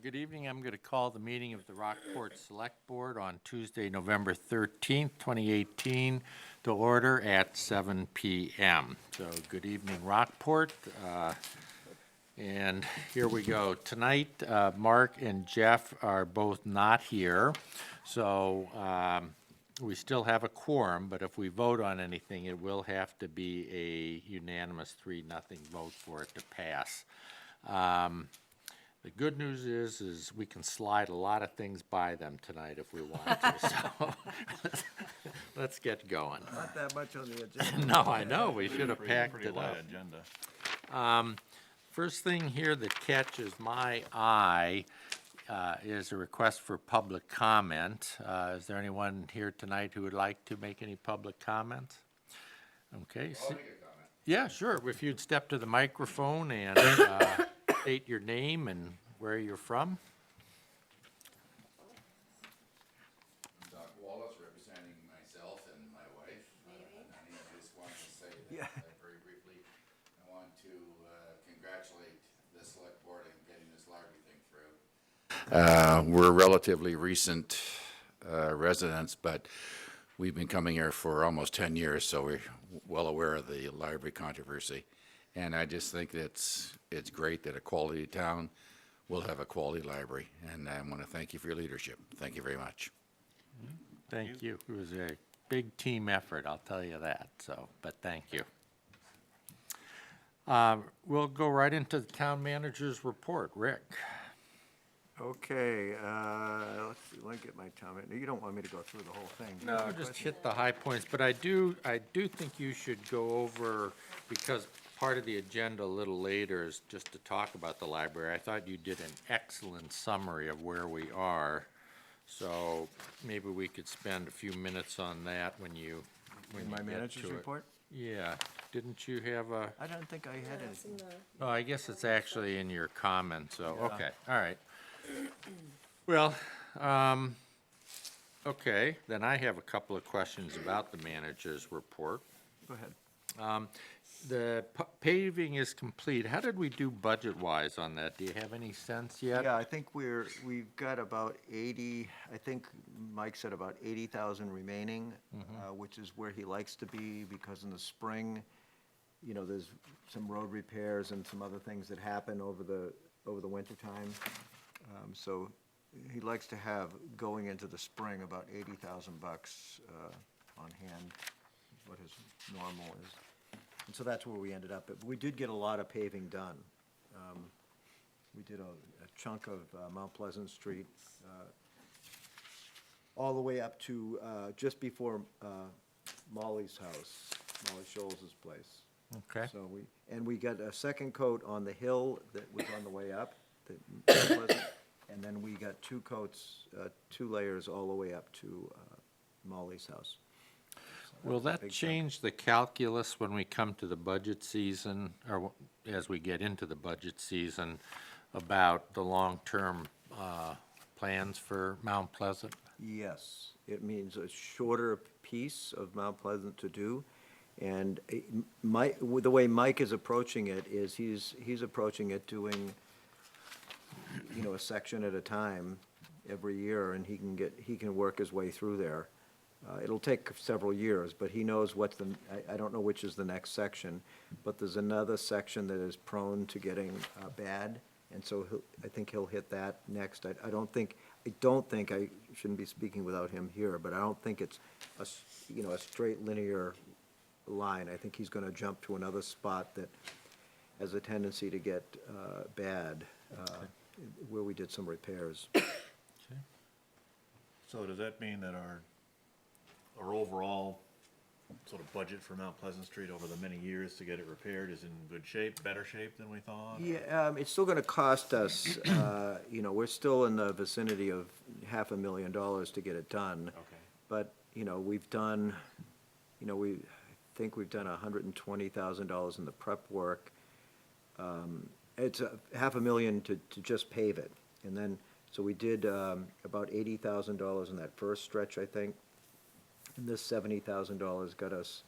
Good evening. I'm going to call the meeting of the Rockport Select Board on Tuesday, November 13th, 2018, to order at 7 p.m. So good evening, Rockport. And here we go. Tonight, Mark and Jeff are both not here, so we still have a quorum, but if we vote on anything, it will have to be a unanimous 3-0 vote for it to pass. The good news is we can slide a lot of things by them tonight if we want to, so let's get going. Not that much on the agenda. No, I know, we should have packed Pretty it light up. agenda. First thing here that catches my eye is a request for public comment. Is there anyone here tonight who would like to make any public comments? Okay. Yeah, sure, if you'd step to the microphone and state your name and where you're from. Doc Wallace, representing myself and my wife. I just wanted to say that very briefly. I want to congratulate the select board in getting this library thing through. We're relatively recent residents, but we've been coming here for almost 10 years, so we're well aware of the library controversy. And I just think it's great that a quality town will have a quality library, and I want to thank you for your leadership. Thank you very much. Thank you. It was a big team effort, I'll tell you that, so, but thank you. We'll go right into the town manager's report. Rick? Okay, let's see, let me get my comment. You don't want me to go through the whole thing. do you? No, just hit the high points, but I do think you should go over, because part of the agenda a little later is just to talk about the library. I thought you did an excellent summary of where we are, so maybe we could spend a few minutes on that when you In my get manager's to it. report? Yeah, didn't you have a, I don't think I had anything. oh, I guess it's actually in your comment, so, Yeah. okay, all right. Well, okay, then I have a couple of questions about the manager's report. Go ahead. The paving is complete. How did we do budget-wise on that? Do you have any sense yet? Yeah, I think we've got about 80, I think Mike said about 80,000 remaining, which is where he likes to be, because in the spring, you know, there's some road repairs and some other things that happen over the winter time. So he likes to have, going into the spring, about 80,000 bucks on hand, is what his normal is. And so that's where we ended up. But we did get a lot of paving done. We did a chunk of Mount Pleasant Street, all the way up to just before Molly's house, Molly Scholz's place. Okay. So we got a second coat on the hill that was on the way up, and then we got two coats, 2 layers all the way up to Molly's house. So Will that's a that big chunk. change the calculus when we come to the budget season, or as we get into the budget season, about the long-term plans for Mount Pleasant? Yes, it means a shorter piece of Mount Pleasant to do. And the way Mike is approaching it is he's approaching it doing, you know, a section at a time every year, and he can work his way through there. It'll take several years, but he knows I don't know which is the next section, but there's another section that is prone to getting bad, and so I think he'll hit that next. I don't think, I shouldn't be speaking without him here, but I don't think it's a straight linear line. I think he's gonna jump to another spot that has a tendency to get bad, where we did some repairs. So does that mean that our overall sort of budget for Mount Pleasant Street over the many years to get it repaired is in good shape, better shape than we thought? Yeah, it's still gonna cost us, we're still in the vicinity of $500,000 to get it done. Okay. But, we've done, I think we've done $120,000 in the prep work. It's $500,000 to just pave it. And then, so we did about $80,000 in that first stretch, I think. And this $70,000 got us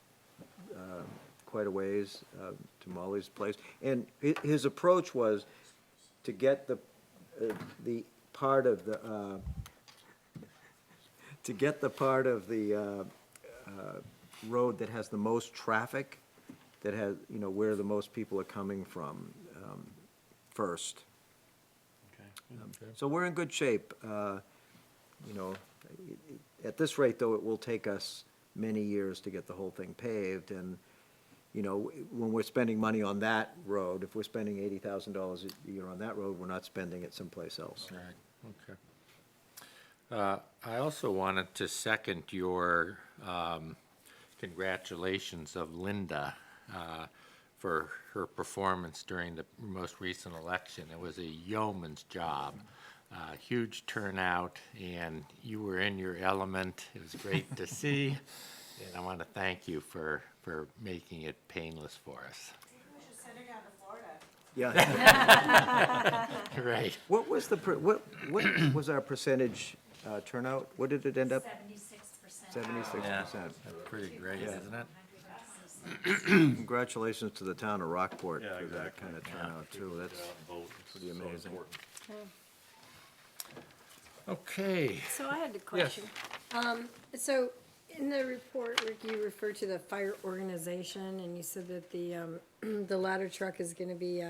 quite a ways to Molly's place. And his approach was to get the part of the, to get the part of the road that has the most traffic, that has, you know, where the most people are coming from first. Okay. So we're in good shape. You know, at this rate, though, it will take us many years to get the whole thing paved. And, you know, when we're spending money on that road, if we're spending $80,000 a year on that road, we're not spending it someplace else. Right, okay. I also wanted to second your congratulations of Linda for her performance during the most recent election. It was a yeoman's job, huge turnout, and you were in your element. It was great to see, and I want to thank you for making it painless for us. We should send her down to Florida. Yeah. Right. What was the, what was our percentage turnout? What did it end up? 76%. 76%. That's pretty great, isn't it? Congratulations to the town of Rockport Yeah, for that exactly. kind of turnout, too. That's, Get out and vote. It's pretty so amazing. important. Okay. So I had a question. So in the report, Rick, you referred to the fire organization, and you said that the, the ladder truck is gonna be,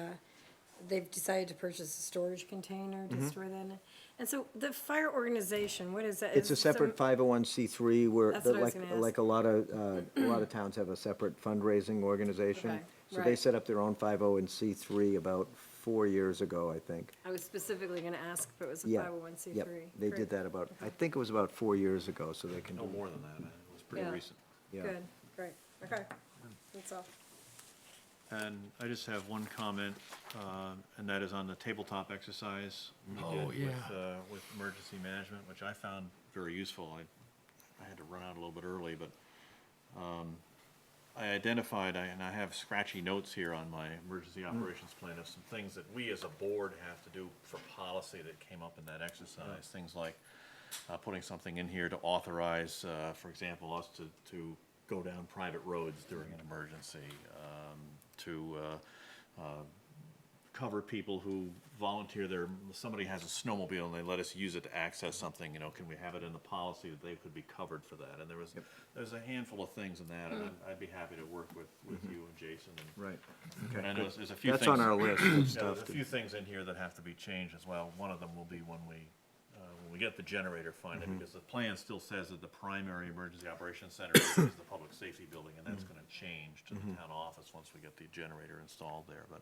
they've decided to purchase a storage container to store that in. And so the fire organization, what is that? it's a Is some- separate 501c3 where, That's what I was like, gonna ask. like a lot of towns have a separate fundraising organization. Okay, So they right. set up their own 501c3 about 4 years ago, I think. I was specifically gonna ask if it was a Yeah. 501c3. Yep, they did that about, I think it was about 4 years ago, so they can No do, more than that, man. It was pretty Yeah. recent. yeah. Good, great, okay, that's all. And I just have one comment, and that is on the tabletop exercise we Oh, did yeah. with emergency management, which I found very useful. I had to run out a little bit early, but I identified, and I have scratchy notes here on my emergency operations plan of some things that we as a board have to do for policy that came up in that exercise. Things like putting something in here to authorize, for example, us to go down private roads during an emergency, to cover people who volunteer somebody has a snowmobile and they let us use it to access something, you know, can we have it in the policy that they could be covered for that? And there's a handful of things in that, and I'd be happy to work with you and Jason. Right. And I know there's a few things. That's on our list of Yeah, there's stuff. a few things in here that have to be changed as well. One of them will be when we get the generator funded, because the plan still says that the primary emergency operations center is the public safety building, and that's gonna change to the town office once we get the generator installed there, but.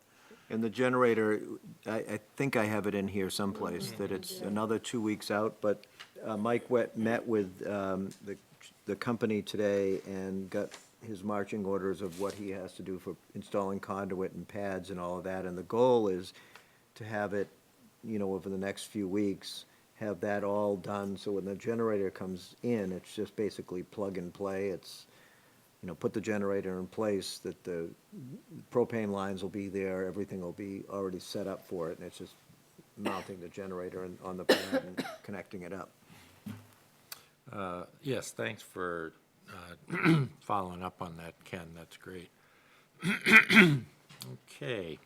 And the generator, I think I have it in here someplace, that it's another 2 weeks out, but Mike met with the company today and got his marching orders of what he has to do for installing conduit and pads and all of that, and the goal is to have it, you know, over the next few weeks, have that all done, so when the generator comes in, it's just basically plug and play. It's, you know, put the generator in place, that the propane lines will be there, everything will be already set up for it, and it's just mounting the generator on the pad and connecting it up. Yes, thanks for following up on that, Ken, that's great. Okay.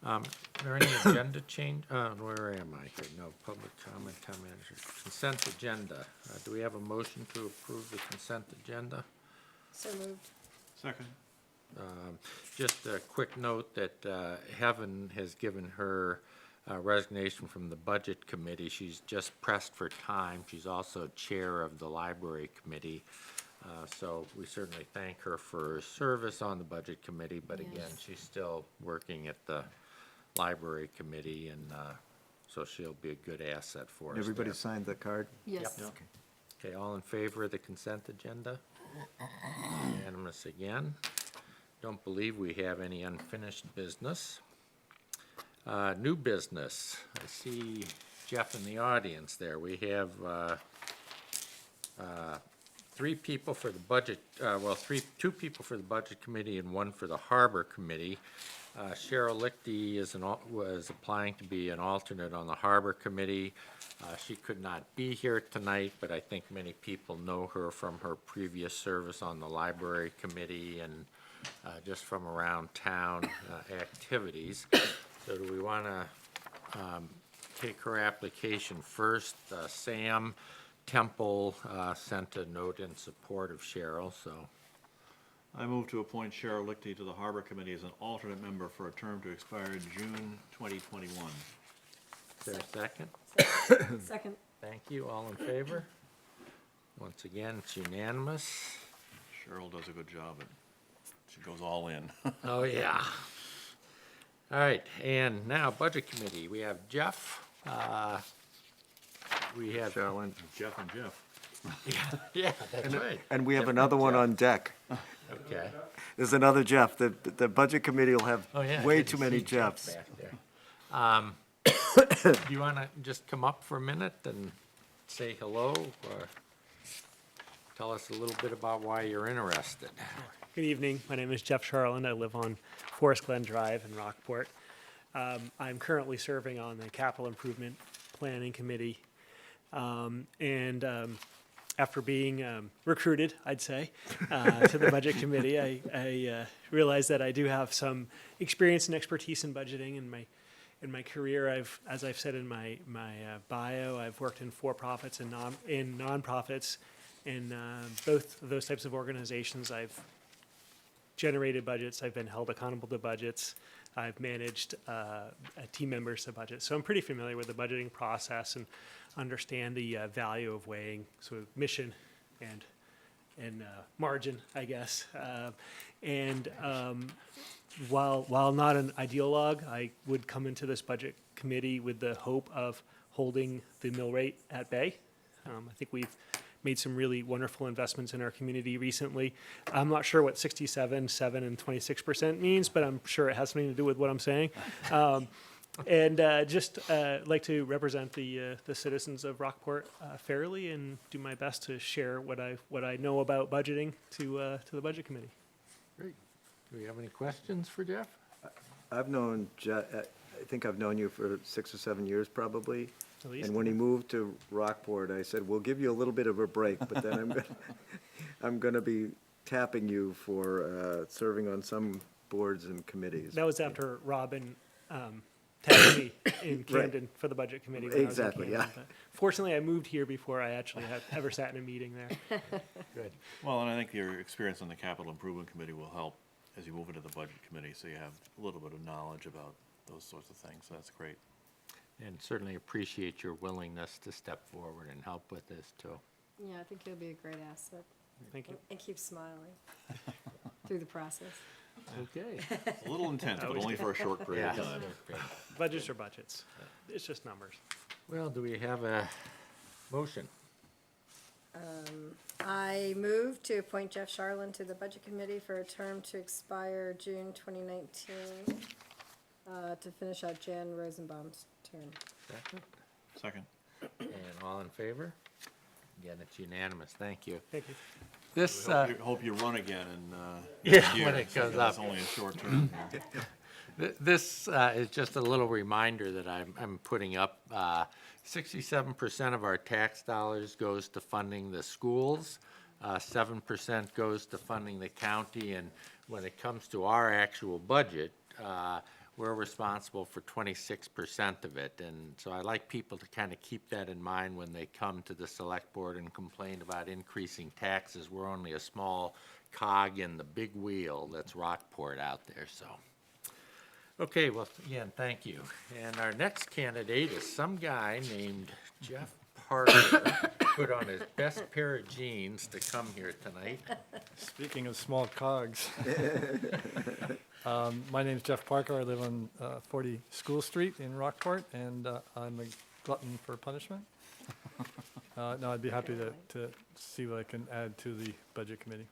Are there any agenda change, where am I here? No, public comment, town manager, consent agenda. Do we have a motion to approve the consent agenda? So moved. Second. Just a quick note that Heaven has given her resignation from the Budget Committee. She's just pressed for time. She's also Chair of the Library Committee. So we certainly thank her for her service on the Budget Committee, but again, Yes. she's still working at the Library Committee, and so she'll be a good asset for us Everybody there. signed the card? Yes. Okay, all in favor of the consent agenda? Unanimous again. Don't believe we have any unfinished business. New business. I see Jeff in the audience there. We have three people for the budget, two people for the Budget Committee and one for the Harbor Committee. Cheryl Lichty was applying to be an alternate on the Harbor Committee. She could not be here tonight, but I think many people know her from her previous service on the Library Committee and just from around town activities. So do we want to take her application first. Sam Temple sent a note in support of Cheryl, so. I move to appoint Cheryl Lichty to the Harbor Committee as an alternate member for a term to expire in June 2021. Is there a second? Second. Thank you. All in favor? Once again, it's unanimous. Cheryl does a good job, and she goes all in. Oh, yeah. All right, and now Budget Committee. We have Jeff. We have, Charlene. Jeff and Jeff. yeah, that's right. And we have another one on deck. Okay. There's another Jeff. The Budget Committee will have Oh, yeah. way good too to many see Jeff Jeffs. back there. Do you want to just come up for a minute and say hello, or tell us a little bit about why you're interested? Good evening. My name is Jeff Charland. I live on Forest Glen Drive in Rockport. I'm currently serving on the Capital Improvement Planning Committee. After being recruited, I'd say, to the Budget Committee, I realized that I do have some experience and expertise in budgeting. In my career, as I've said in my bio, I've worked in for-profits and nonprofits. In both of those types of organizations, I've generated budgets, I've been held accountable to budgets, I've managed team members to budget. So I'm pretty familiar with the budgeting process and understand the value of weighing sort of mission and margin, I guess. While not an ideologue, I would come into this budget committee with the hope of holding the mill rate at bay. I think we've made some really wonderful investments in our community recently. I'm not sure what 67, 7, and 26% means, but I'm sure it has something to do with what I'm saying. Just like to represent the citizens of Rockport fairly and do my best to share what I know about budgeting to the budget committee. Great. Do we have any questions for Jeff? I've known I think I've known you for 6 or 7 years probably. At least. And when he moved to Rockport, I said, we'll give you a little bit of a break, but then I'm gonna be tapping you for serving on some boards and committees. That was after Robin tapped me in Camden for the budget committee. When Exactly, I was in Camden. But fortunately, I moved here before I actually had ever sat in a meeting there. Good. Well, and I think your experience on the Capital Improvement Committee will help as you move into the Budget Committee, so you have a little bit of knowledge about those sorts of things. So that's great. And certainly appreciate your willingness to step forward and help with this, too. Yeah, I think you'll be a great asset. Thank you. And keep smiling through the process. Okay. A little intense, but only for a short period of time. Budgets are budgets. It's just numbers. Well, do we have a motion? I move to appoint Jeff Charland to the Budget Committee for a term to expire June 2019, to finish out Jan Rosenbaum's term. Second? Second. And all in favor? Again, it's unanimous. Thank you. Thank you. This, Hope you run again in Yeah, next year, when it comes because up. It's only a short term. This is just a little reminder that I'm putting up. 67% of our tax dollars goes to funding the schools, 7% goes to funding the county, and when it comes to our actual budget, we're responsible for 26% of it. And so I like people to kind of keep that in mind when they come to the select board and complain about increasing taxes. We're only a small cog in the big wheel that's Rockport out there, so. Okay, well, again, thank you. And our next candidate is some guy named Jeff Parker, put on his best pair of jeans to come here tonight. Speaking of small cogs, my name's Jeff Parker. I live on 40 School Street in Rockport, and I'm a glutton for punishment. No, I'd be happy to see what I can add to the Budget Committee.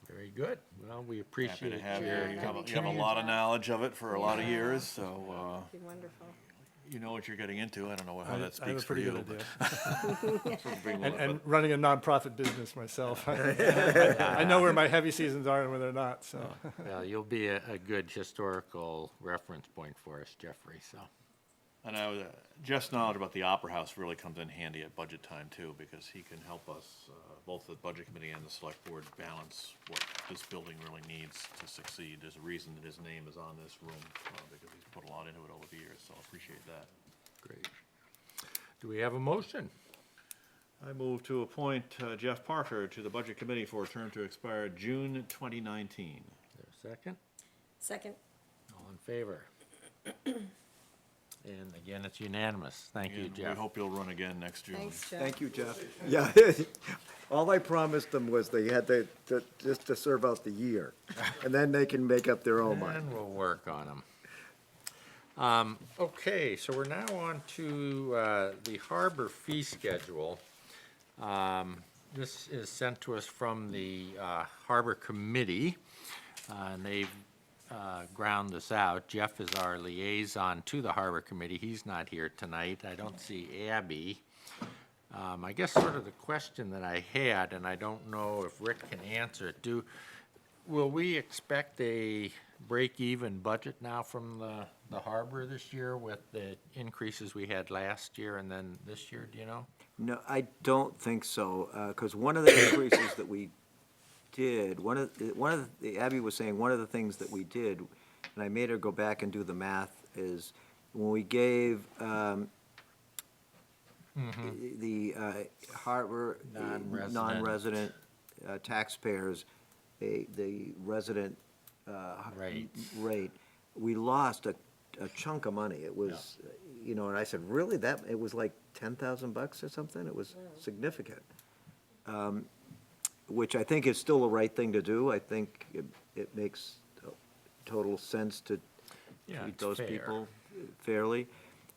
Very good. Well, we Happy appreciate to have you. your. You have a lot of knowledge of it for a lot of years, so Be wonderful. you know what you're getting into. I don't know how that I have a speaks for pretty you. good but- idea. Bring a little And bit. running a nonprofit business myself, I know where my heavy seasons are and where they're not, so. Well, you'll be a good historical reference point for us, Jeffrey, so. And Jeff's knowledge about the Opera House really comes in handy at budget time too, because he can help us, both the Budget Committee and the Select Board, balance what this building really needs to succeed. There's a reason that his name is on this room, because he's put a lot into it over the years, so I appreciate that. Great. Do we have a motion? I move to appoint Jeff Parker to the Budget Committee for a term to expire June 2019. Is there a second? Second. All in favor? And again, it's unanimous. Thank you, And we Jeff. hope you'll run again next June. Thanks, Jeff. Thank you, Jeff. Yeah, all I promised them was they had just to serve out the year, and then they can make up their own mind. And we'll work on them. Okay, so we're now on to the harbor fee schedule. This is sent to us from the Harbor Committee, and they've ground this out. Jeff is our liaison to the Harbor Committee. He's not here tonight. I don't see Abby. I guess sort of the question that I had, and I don't know if Rick can answer it, will we expect a break-even budget now from the harbor this year with the increases we had last year and then this year, do you know? No, I don't think so, because one of the increases that we did, Abby was saying, one of the things that we did, and I made her go back and do the math, is when we gave the harbor Non-resident. non-resident taxpayers the resident rate, we lost a chunk of money. It was, and I said, really, it was like $10,000 or something? It was significant. Which I think is still the right thing to do. I think it makes total sense to Yeah, treat it's those fair. people fairly.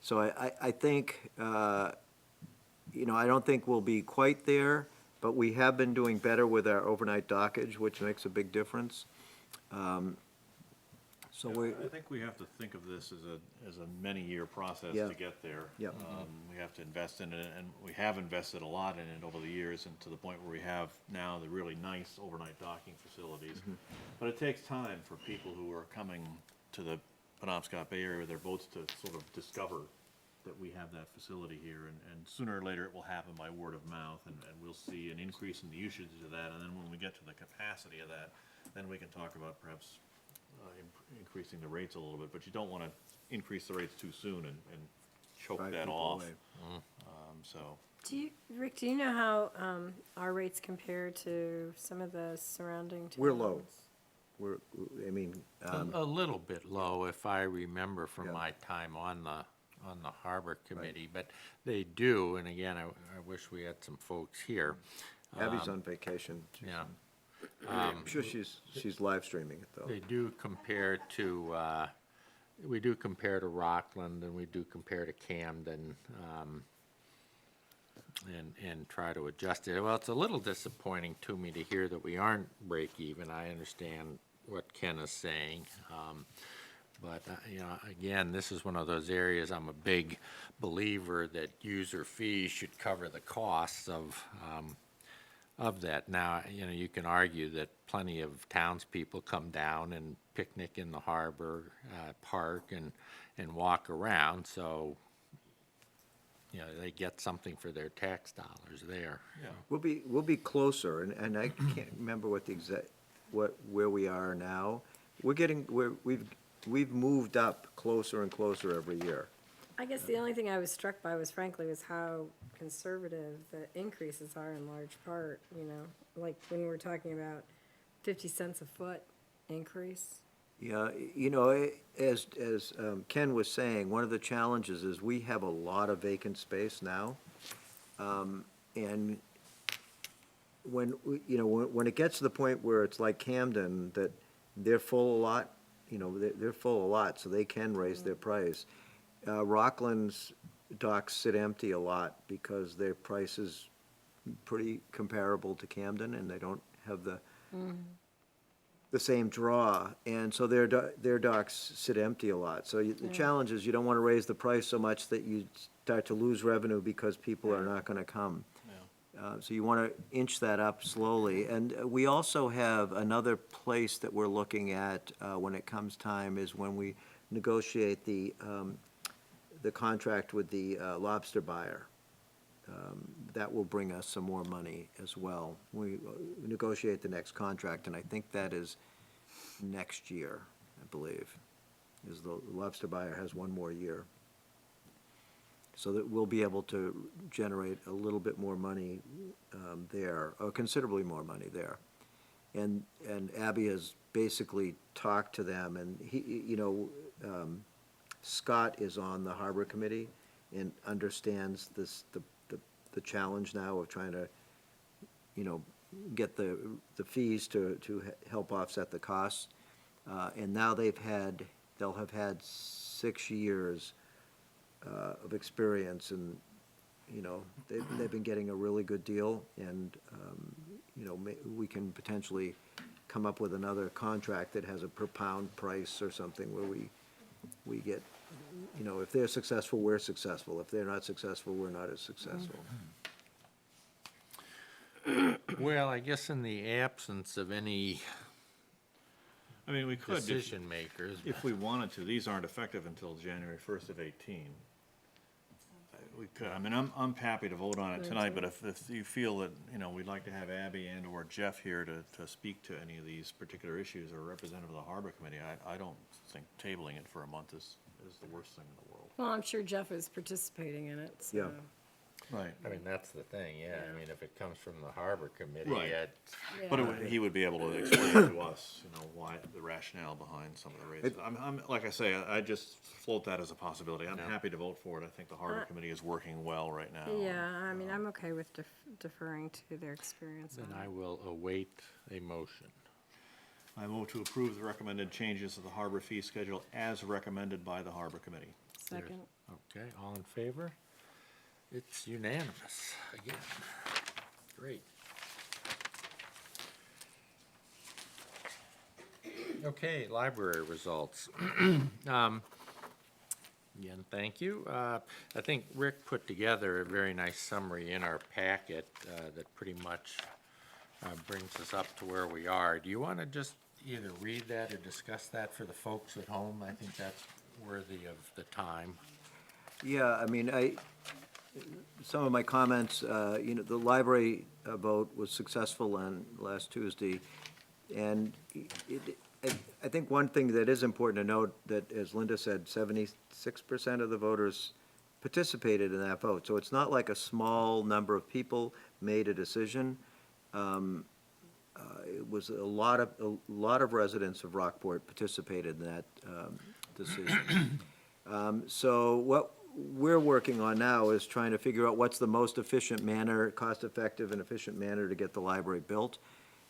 So I think, I don't think we'll be quite there, but we have been doing better with our overnight dockage, which makes a big difference. So I think we have to think of this as a many-year process Yeah. to get there. Yep. We have to invest in it, and we have invested a lot in it over the years, and to the point where we have now the really nice overnight docking facilities. But it takes time for people who are coming to the Penobscot Bay Area with their boats to sort of discover that we have that facility here, and sooner or later it will happen by word of mouth, and we'll see an increase in the usage of that, and then when we get to the capacity of that, then we can talk about perhaps increasing the rates a little bit, but you don't want to increase the rates too soon and choke drive that people off. away. So, Rick, do you know how our rates compare to some of the surrounding towns? We're low. A little bit low, if I remember from Yeah. my time on the harbor committee, but they do, and again, I wish we had some folks here. Abby's on vacation. Yeah. I'm sure she's live streaming it, though. They do compare to, we do compare to Rockland, and we do compare to Camden, and try to adjust it. Well, it's a little disappointing to me to hear that we aren't break even. I understand what Ken is saying. But, again, this is one of those areas, I'm a big believer that user fees should cover the costs of that. Now, you can argue that plenty of townspeople come down and picnic in the harbor, park and walk around, so, they get something for their tax dollars there. We'll be closer, and I can't remember what the exact, where we are now. We've moved up closer and closer every year. I guess the only thing I was struck by was frankly was how conservative the increases are in large part, like when we're talking about 50 cents a foot increase. Yeah, as Ken was saying, one of the challenges is we have a lot of vacant space now. And when it gets to the point where it's like Camden, that they're full a lot, they're full a lot, so they can raise their price. Rockland's docks sit empty a lot because their price is pretty comparable to Camden, and they don't have the same draw, and so their docks sit empty a lot. So the challenge is you don't want to raise the price so much that you start to lose revenue because people are not going to come. So you want to inch that up slowly. And we also have another place that we're looking at when it comes time is when we negotiate the contract with the lobster buyer. That will bring us some more money as well. We negotiate the next contract, and I think that is next year, I believe, is the lobster buyer has one more year. so that we'll be able to generate a little bit more money there, or considerably more money there. And Abby has basically talked to them, and Scott is on the Harbor Committee and understands the challenge now of trying to, get the fees to help offset the costs. And now they'll have had 6 years of experience, and, they've been getting a really good deal, and, we can potentially come up with another contract that has a per pound price or something where we get, if they're successful, we're successful. If they're not successful, we're not as successful. Well, I guess in the absence of any I mean, we could, decision makers. if we wanted to, these aren't effective until January 1st of 18. We could, I mean, I'm happy to vote on it tonight, but if you feel that, we'd like to have Abby and/or Jeff here to speak to any of these particular issues, or a representative of the Harbor Committee, I don't think tabling it for a month is the worst thing in the world. Well, I'm sure Jeff is participating in it, so. Yeah. Right. I mean, that's the thing, yeah, I mean, if it comes from the Harbor Committee, Right. But Yeah. he would be able to explain to us, why, the rationale behind some of the rates. I'm, like I say, I just float that as a possibility. I'm Yeah. happy to vote for it. I think the Harbor Committee is working well right now. Yeah, I mean, I'm okay with deferring to their experience then on I it. will await a motion. I move to approve the recommended changes to the harbor fee schedule as recommended by the Harbor Committee. Second. Okay, all in favor? It's unanimous again. Great. Okay, library results. Again, thank you. I think Rick put together a very nice summary in our packet that pretty much brings us up to where we are. Do you want to just either read that or discuss that for the folks at home? I think that's worthy of the time. Yeah, I mean, some of my comments, the library vote was successful on last Tuesday. And I think one thing that is important to note, that, as Linda said, 76% of the voters participated in that vote. So it's not like a small number of people made a decision. It was a lot of residents of Rockport participated in that decision. So what we're working on now is trying to figure out what's the most efficient manner, cost-effective and efficient manner to get the library built.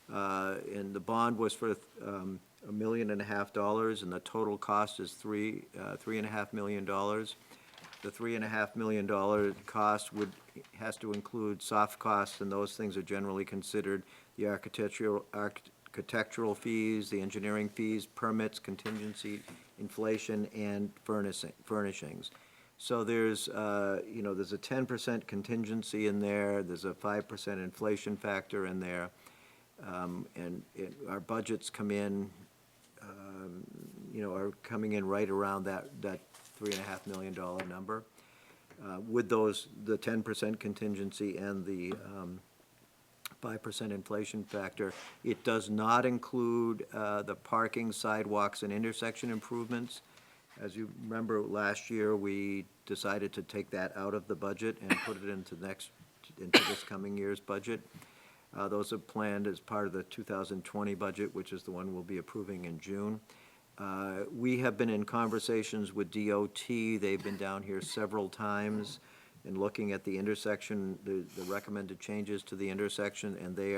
And the bond was for $1.5 million, and the total cost is $3.5 million. The $3.5 million cost has to include soft costs, and those things are generally considered the architectural fees, the engineering fees, permits, contingency, inflation, and furnishings. So there's, there's a 10% contingency in there, there's a 5% inflation factor in there, and our budgets come in, are coming in right around that $3.5 million number. With the 10% contingency and the 5% inflation factor. It does not include the parking, sidewalks, and intersection improvements. As you remember, last year, we decided to take that out of the budget and put it into this coming year's budget. Those are planned as part of the 2020 budget, which is the one we'll be approving in June. We have been in conversations with DOT. They've been down here several times and looking at the intersection, the recommended changes to the intersection, and they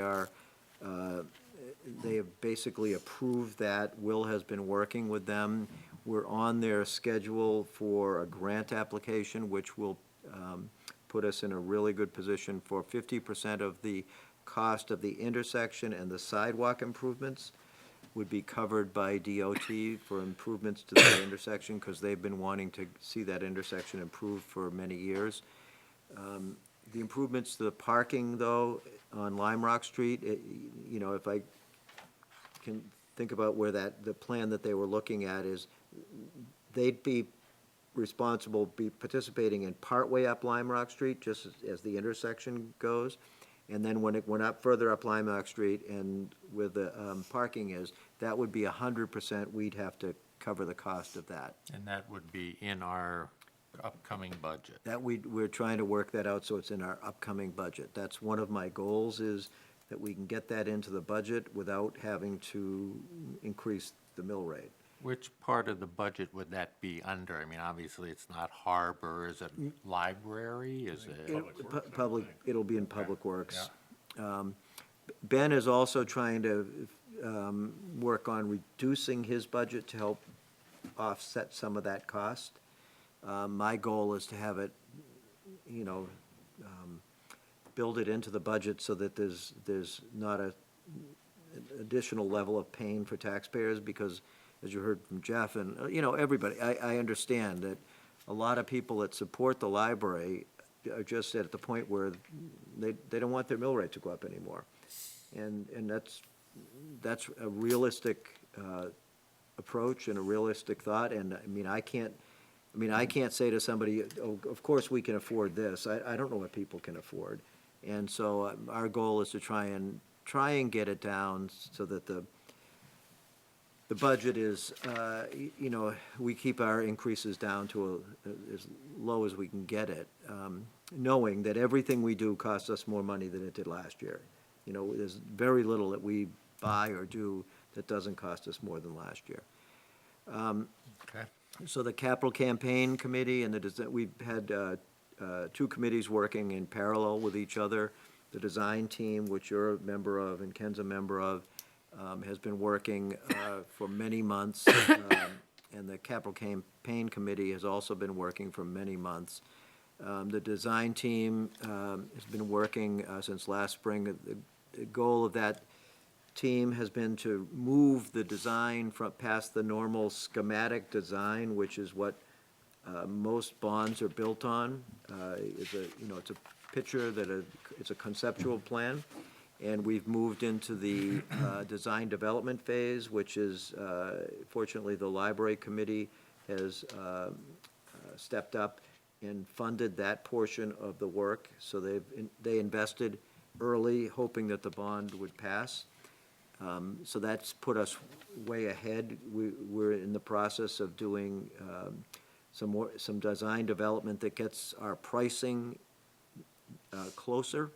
have basically approved that. Will has been working with them. We're on their schedule for a grant application, which will put us in a really good position for 50% of the cost of the intersection, and the sidewalk improvements would be covered by DOT for improvements to the intersection, because they've been wanting to see that intersection improved for many years. The improvements to the parking, though, on Lime Rock Street, if I can think about where the plan that they were looking at is, they'd be participating in partway up Lime Rock Street, just as the intersection goes. And then when it went up, further up Lime Rock Street, and where the parking is, that would be 100%, we'd have to cover the cost of that. And that would be in our upcoming budget. That we're trying to work that out so it's in our upcoming budget. That's one of my goals, is that we can get that into the budget without having to increase the mill rate. Which part of the budget would that be under? I mean, obviously, it's not harbor, is it library, is it? Public, it'll be in Public Works. Ben is also trying to work on reducing his budget to help offset some of that cost. My goal is to have it, you know, build it into the budget so that there's not an additional level of pain for taxpayers, because, as you heard from Jeff and, you know, everybody, I understand that a lot of people that support the library are just at the point where they don't want their mill rate to go up anymore. And that's a realistic approach and a realistic thought, and I can't say to somebody, oh, of course we can afford this. I don't know what people can afford. And so our goal is to try and get it down so that the budget is, you know, we keep our increases down to as low as we can get it, knowing that everything we do costs us more money than it did last year. You know, there's very little that we buy or do that doesn't cost us more than last year. Okay. So the capital campaign committee and we've had two committees working in parallel with each other. The design team, which you're a member of and Ken's a member of, has been working for many months. And the capital campaign committee has also been working for many months. The design team has been working since last spring. The goal of that team has been to move the design from past the normal schematic design, which is what most bonds are built on. It's a picture it's a conceptual plan, and we've moved into the design development phase, which is, fortunately, the library committee has stepped up and funded that portion of the work. So they invested early, hoping that the bond would pass. So that's put us way ahead. We're in the process of doing some design development that gets our pricing closer.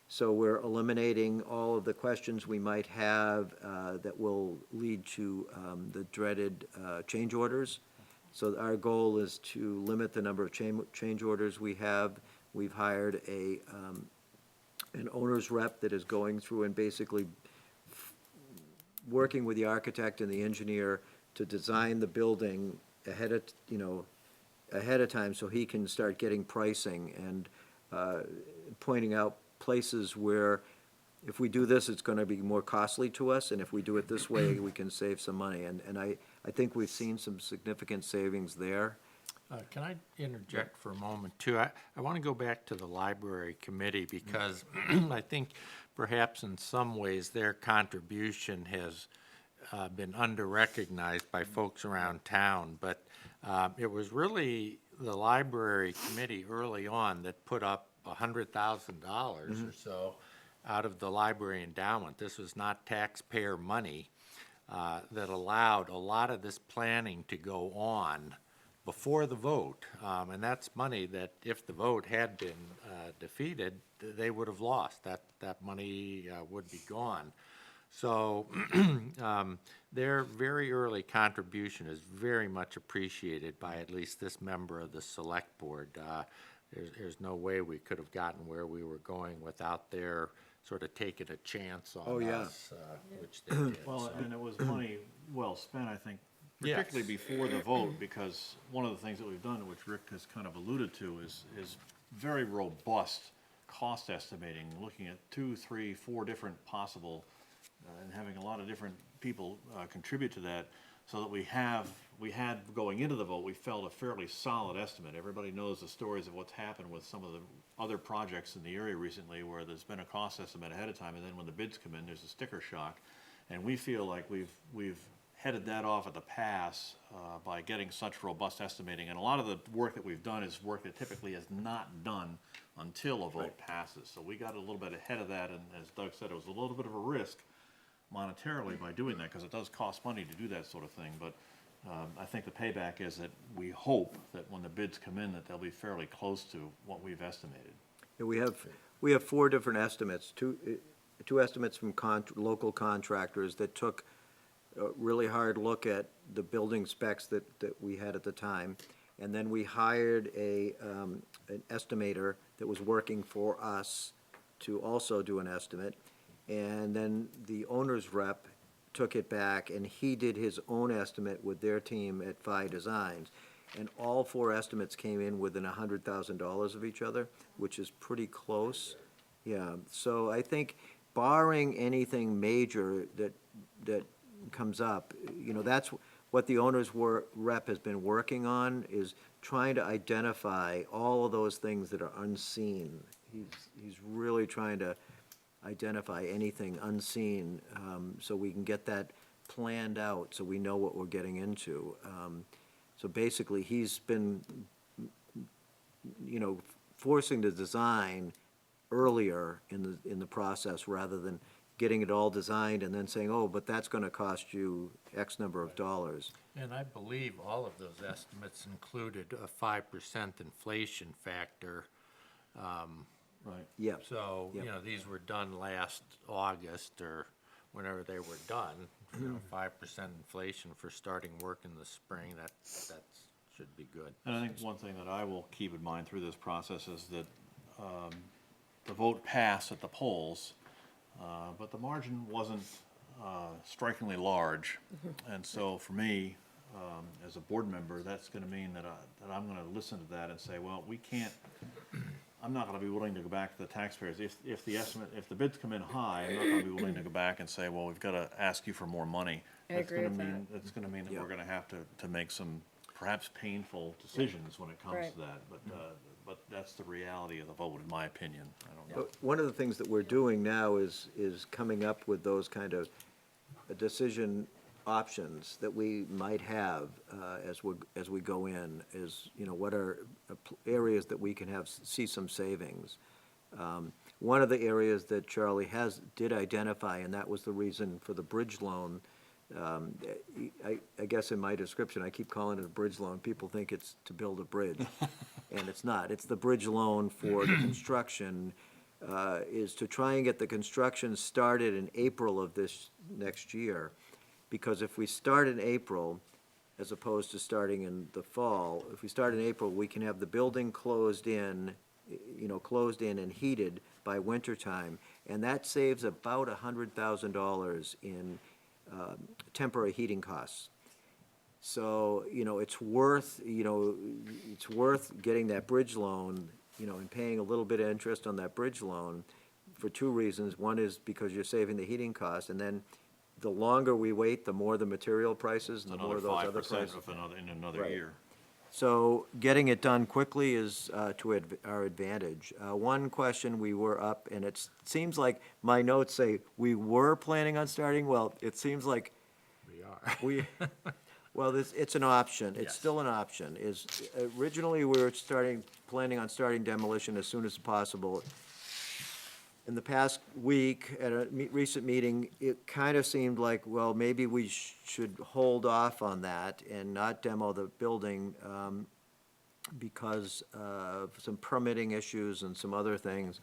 So we're eliminating all of the questions we might have that will lead to the dreaded change orders. So our goal is to limit the number of change orders we have. We've hired an owner's rep that is going through and basically working with the architect and the engineer to design the building ahead of time, so he can start getting pricing and pointing out places where if we do this, it's gonna be more costly to us, and if we do it this way, we can save some money. And I think we've seen some significant savings there. Can I interject for a moment, too? I want to go back to the library committee, because I think perhaps in some ways their contribution has been under-recognized by folks around town. But it was really the library committee early on that put up $100,000 or so out of the library endowment. This was not taxpayer money that allowed a lot of this planning to go on before the vote, and that's money that if the vote had been defeated, they would have lost. That money would be gone. So their very early contribution is very much appreciated by at least this member of the select board. There's no way we could have gotten where we were going without their sort of taking a chance on us, which they did. Well, So, and it was money well spent, I think, Yes. particularly before the vote, because one of the things that we've done, which Rick has kind of alluded to, is very robust cost estimating, looking at 2, 3, 4 different possible, and having a lot of different people contribute to that, so that we had, going into the vote, we felt a fairly solid estimate. Everybody knows the stories of what's happened with some of the other projects in the area recently, where there's been a cost estimate ahead of time, and then when the bids come in, there's a sticker shock. And we feel like we've headed that off at the pass by getting such robust estimating. And a lot of the work that we've done is work that typically is not done until a vote passes. So we got a little bit ahead of that, and as Doug said, it was a little bit of a risk monetarily by doing that, because it does cost money to do that sort of thing. But I think the payback is that we hope that when the bids come in, that they'll be fairly close to what we've estimated. Yeah, we have four different estimates, two estimates from local contractors that took a really hard look at the building specs that we had at the time. And then we hired an estimator that was working for us to also do an estimate. And then the owner's rep took it back, and he did his own estimate with their team at Phi Designs. And all four estimates came in within $100,000 of each other, which is pretty close. Yeah, so I think barring anything major that comes up, you know, that's what the owner's rep has been working on, is trying to identify all of those things that are unseen. He's really trying to identify anything unseen, so we can get that planned out, so we know what we're getting into. So basically, he's been, you know, forcing the design earlier in the process, rather than getting it all designed and then saying, oh, but that's gonna cost you X number of dollars. And I believe all of those estimates included a 5% inflation factor. Right. Yeah, So, you Yep. know, these were done last August or whenever they were done. You know, 5% inflation for starting work in the spring, that should be good. And I think one thing that I will keep in mind through this process is that the vote passed at the polls, but the margin wasn't strikingly large. And so for me, as a board member, that's going to mean that I'm going to listen to that and say, well, we can't, I'm not going to be willing to go back to the taxpayers. If the bids come in high, I'm not going to be willing to go back and say, well, we've got to ask you for more money. I agree with that. That's going to mean that Yeah. we're going to have to make some perhaps painful decisions when it comes Right. to that. But that's the reality of the vote, in my opinion. I don't know. but one of the things that we're doing now is coming up with those kind of decision options that we might have as we go in, is, you know, what are areas that we can see some savings. One of the areas that Charlie did identify, and that was the reason for the bridge loan, I guess in my description, I keep calling it a bridge loan. People think it's to build a bridge, and it's not. It's the bridge loan for the construction, is to try and get the construction started in April of this next year. Because if we start in April, as opposed to starting in the fall, if we start in April, we can have the building closed in and heated by wintertime. And that saves about $100,000 in temporary heating costs. So, you know, it's worth getting that bridge loan, you know, and paying a little bit of interest on that bridge loan for two reasons. One is because you're saving the heating cost, and then the longer we wait, the more the material prices, and the more Another those other 5% prices. in another Right. year. So getting it done quickly is to our advantage. One question, we were up, and it seems like my notes say we were planning on starting. Well, it seems like We are. well, it's an option. It's Yes. still an option. Originally, we were planning on starting demolition as soon as possible. In the past week, at a recent meeting, it kind of seemed like, well, maybe we should hold off on that and not demo the building because of some permitting issues and some other things.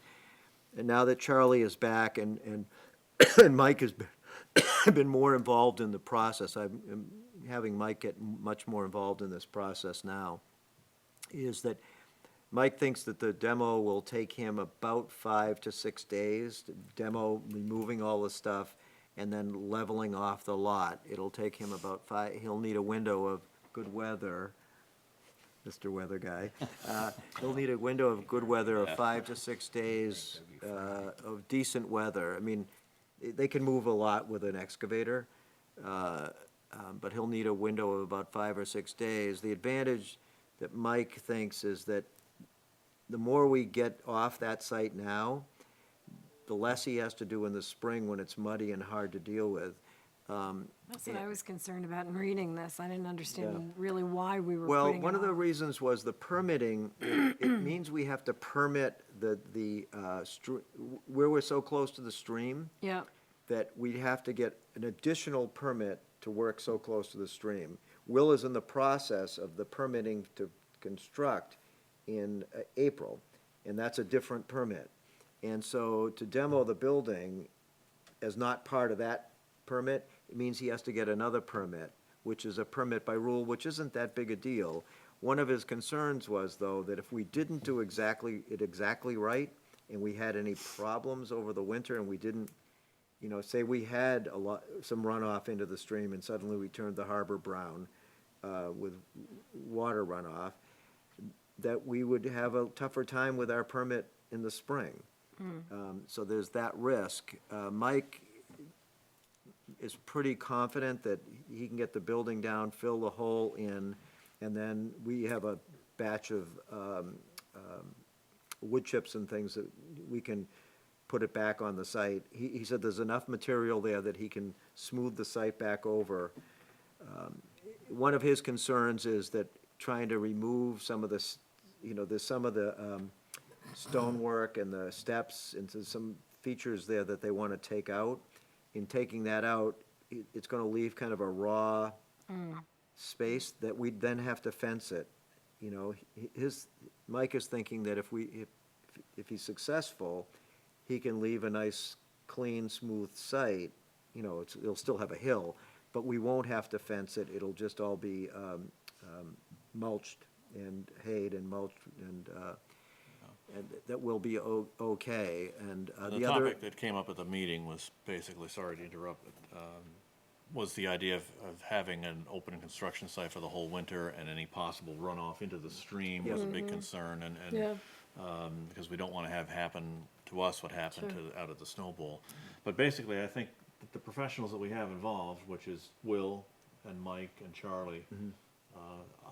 And now that Charlie is back and and Mike has been more involved in the process, I'm having Mike get much more involved in this process now, is that Mike thinks that the demo will take him about 5 to 6 days, demo, removing all the stuff, and then leveling off the lot. It'll take him about 5, he'll need a window of good weather, Mr. Weather Guy. He'll need a window of good weather of 5 to 6 days of decent weather. I mean, they can move a lot with an excavator, but he'll need a window of about 5 or 6 days. The advantage that Mike thinks is that the more we get off that site now, the less he has to do in the spring when it's muddy and hard to deal with. That's what I was concerned about in reading this. I didn't Yeah. understand really why we were Well, putting it one of the off. reasons was the permitting. It means we have to permit where we're so close to the stream Yeah, that we have to get an additional permit to work so close to the stream. Will is in the process of the permitting to construct in April, and that's a different permit. And so to demo the building as not part of that permit, it means he has to get another permit, which is a permit by rule, which isn't that big a deal. One of his concerns was, though, that if we didn't do exactly right, and we had any problems over the winter, and we didn't, say we had some runoff into the stream, and suddenly we turned the harbor brown with water runoff, that we would have a tougher time with our permit in the spring. So there's that risk. Mike is pretty confident that he can get the building down, fill the hole in, and then we have a batch of wood chips and things that we can put it back on the site. He said there's enough material there that he can smooth the site back over. One of his concerns is that trying to remove some of this, there's some of the stonework and the steps into some features there that they want to take out. In taking that out, it's going to leave kind of a raw space that we'd then have to fence it. Mike is thinking that if he's successful, he can leave a nice, clean, smooth site. It'll still have a hill, but we won't have to fence it. It'll just all be mulched and hayed and mulched, and that will be okay. And The the other, topic that came up at the meeting was basically, sorry to interrupt, was the idea of having an open construction site for the whole winter, and any possible runoff into the stream was a big concern, Yeah. because we don't want to have happen to us what happened out at the Snow Bowl. But basically, I think that the professionals that we have involved, which is Will and Mike and Charlie,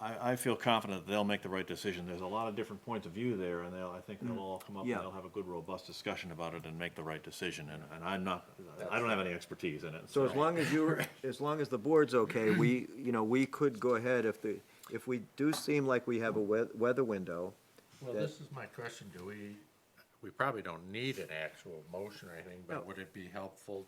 I feel confident that they'll make the right decision. There's a lot of different points of view there, and I think they'll all come up and Yeah. they'll have a good, robust discussion about it and make the right decision. And I don't have any expertise in it. so as long as the board's okay, we could go ahead if we do seem like we have a weather window. Well, this is my question, we probably don't need an actual motion or anything, No. but would it be helpful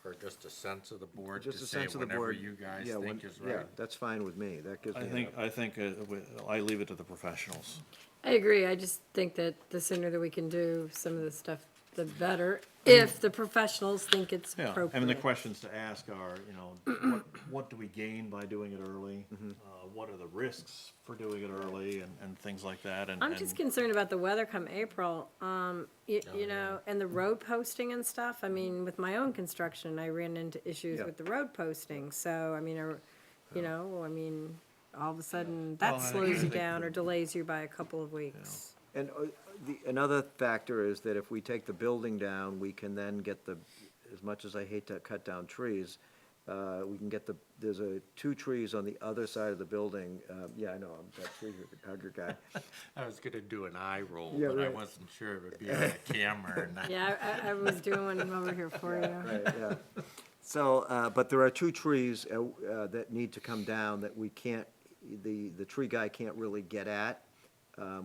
or just a sense of the board to Just a say sense of the whenever board. you guys Yeah, think is Yeah, right? that's fine with me. That gives me enough. I think I leave it to the professionals. I agree. I just think that the sooner that we can do some of this stuff, the better, if the professionals think it's Yeah, appropriate. I mean, the questions to ask are, what do we gain by doing it early? What are the risks for doing it early, and things like that, and. I'm just concerned about the weather come April, you know, and the road posting and stuff. I mean, with my own construction, I ran into issues Yeah. with the road posting, so, I mean, all of a sudden, Well, that I slows you think down or delays you by a couple of weeks. And another factor is that if we take the building down, we can then get as much as I hate to cut down trees, we can get there's 2 trees on the other side of the building. Yeah, I know, I'm that tree hugger guy. I was gonna do an eye roll, Yeah, but I right. wasn't sure it would be on the camera or not. Yeah, I was doing one over here for you. Right, yeah. So, but there are 2 trees that need to come down that we can't, the tree guy can't really get at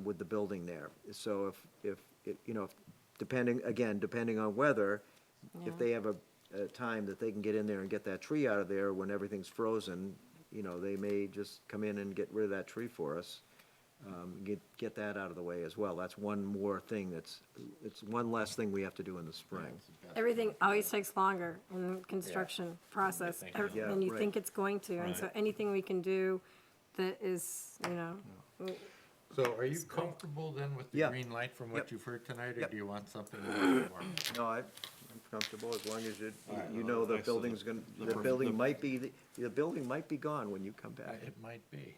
with the building there. So if depending on weather, if they have a time that they can get in there and get that tree out of there when everything's frozen, they may just come in and get rid of that tree for us. Get that out of the way as well. That's one more thing it's one less thing we have to do in the spring. Everything always takes longer in the construction process Yeah, than you right. think it's going to. And so Right. anything we can do that is, So are you comfortable then with the Yeah. green light from what Yep. you've heard tonight, or Yep. do you want something a little more? No, I'm comfortable as long as you well, know the thanks to building's the- gonna, the the prof- building the- might be, the building might be gone when you come back. It might be.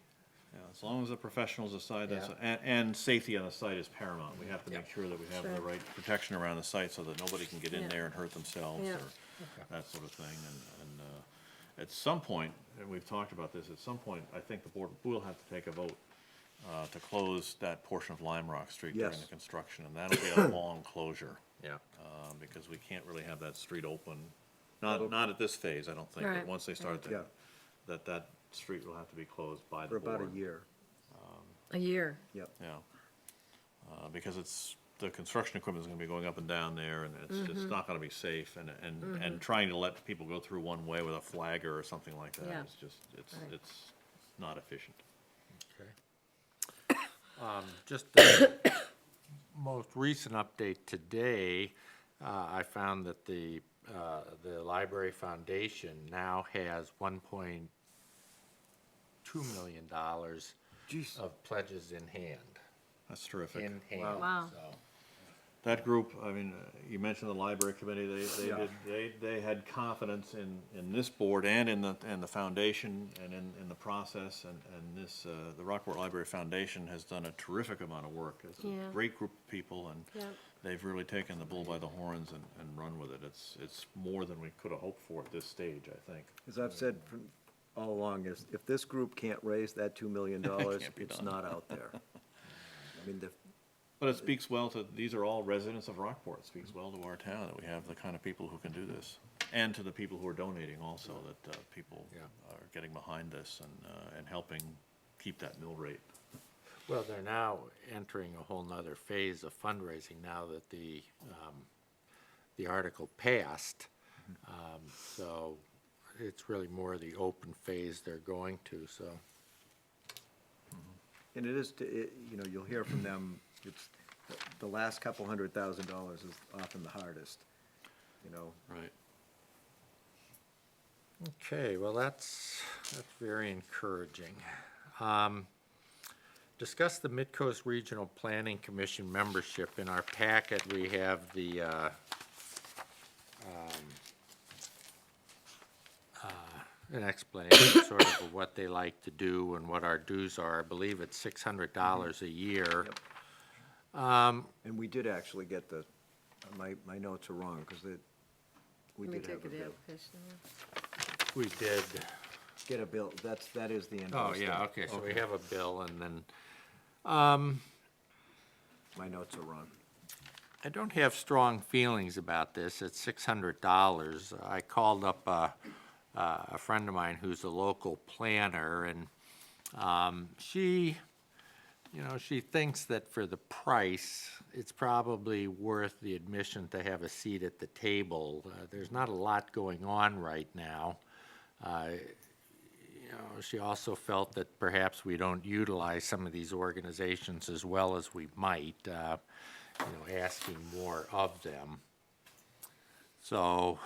Yeah, as long as the professionals decide that's, Yeah. and safety on the site is paramount. We have to make Yeah. sure that we have the Sure. right protection around the site so that nobody can get in Yeah. there and hurt themselves Yeah. or that sort of thing. And at some point, and we've talked about this, at some point, I think the board will have to take a vote to close that portion of Lime Rock Street during Yes. the construction, and that'll be a long closure. Yeah. Because we can't really have that street open, not at this phase, I don't think, but Right. once they start Yeah. that street will have to be closed by For the board. about a year, a year. yep. Yeah, because the construction equipment is gonna be going up and down there, and it's not gonna be safe, and trying to let people go through one way with a flagger or something like that Yeah. is just, Right. it's not efficient. Okay. Just the most recent update today, I found that the Library Foundation now has $1.2 million Jeez. of pledges in hand. That's terrific. In hand, Wow. so. That group, I mean, you mentioned the library committee, Yeah. they had confidence in this board and in the foundation and in the process, and this, the Rockport Library Foundation has done a terrific amount of work. It's Yeah. a great group of people, and Yep. they've really taken the bull by the horns and run with it. It's more than we could have hoped for at this stage, I think. As I've said all along, is if this group can't raise that $2 million, can't be it's done. not out there. I mean, But it speaks well to, these are all residents of Rockport, it speaks well to our town that we have the kind of people who can do this. And to the people who are donating also, that people Yeah. are getting behind this and helping keep that mill rate. Well, they're now entering a whole nother phase of fundraising now that the article passed. So it's really more the open phase they're going to, so. and it is, you know, you'll hear from them, it's, the last couple $100,000 is often the hardest, you know. Right. Okay, well, that's very encouraging. Discuss the Midcoast Regional Planning Commission membership. In our packet, we have the, an explanation sort of what they like to do and what our dues are. I believe it's $600 a year. And we did actually get the, my notes are wrong, because we Let me did have take a the bill. application. We did, Get a bill, that is the invoice. oh, yeah, that- okay, so we have a bill, and then, My notes are wrong. I don't have strong feelings about this. It's $600. I called up a friend of mine who's a local planner, and she, you know, she thinks that for the price, it's probably worth the admission to have a seat at the table. There's not a lot going on right now. You know, she also felt that perhaps we don't utilize some of these organizations as well as we might, you know, asking more of them. So,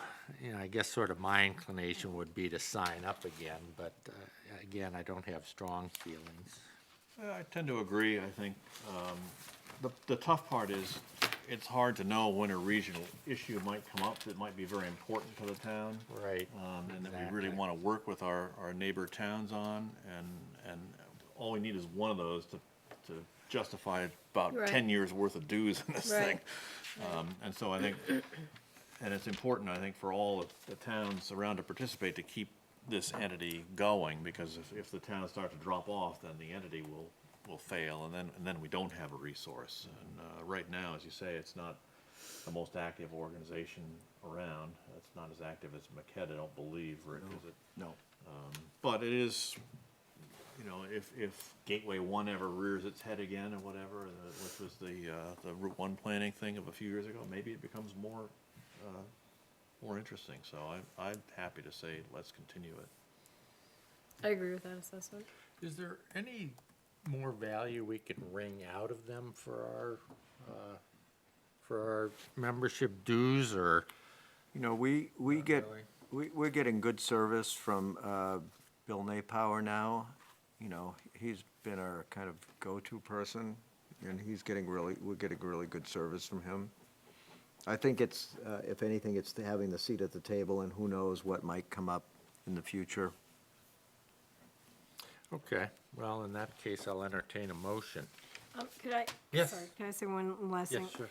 you know, I guess sort of my inclination would be to sign up again, but again, I don't have strong feelings. I tend to agree, I think. The tough part is, it's hard to know when a regional issue might come up that might be very important to the town. Right. And that we really Exactly. want to work with our neighbor towns on, and all we need is one of those to justify about Right. 10 years' worth of dues in this Right. thing. And so I think, and it's important, I think, for all of the towns around to participate to keep this entity going, because if the towns start to drop off, then the entity will fail, and then we don't have a resource. And right now, as you say, it's not the most active organization around. It's not as active as MCED, I don't believe, Rick, is it? No. But it is, you know, if Gateway One ever rears its head again or whatever, which was the Route One planning thing of a few years ago, maybe it becomes more interesting. So I'm happy to say, let's continue it. I agree with that assessment. Is there any more value we can wring out of them for our membership dues, or? You know, we're getting good service from Bill Napower now. You know, he's been our kind of go-to person, and we're getting really good service from him. I think it's, if anything, it's having the seat at the table, and who knows what might come up in the future. Okay, well, in that case, I'll entertain a motion. Could I? Yes. Sorry, can I say one last thing? Yes, sure.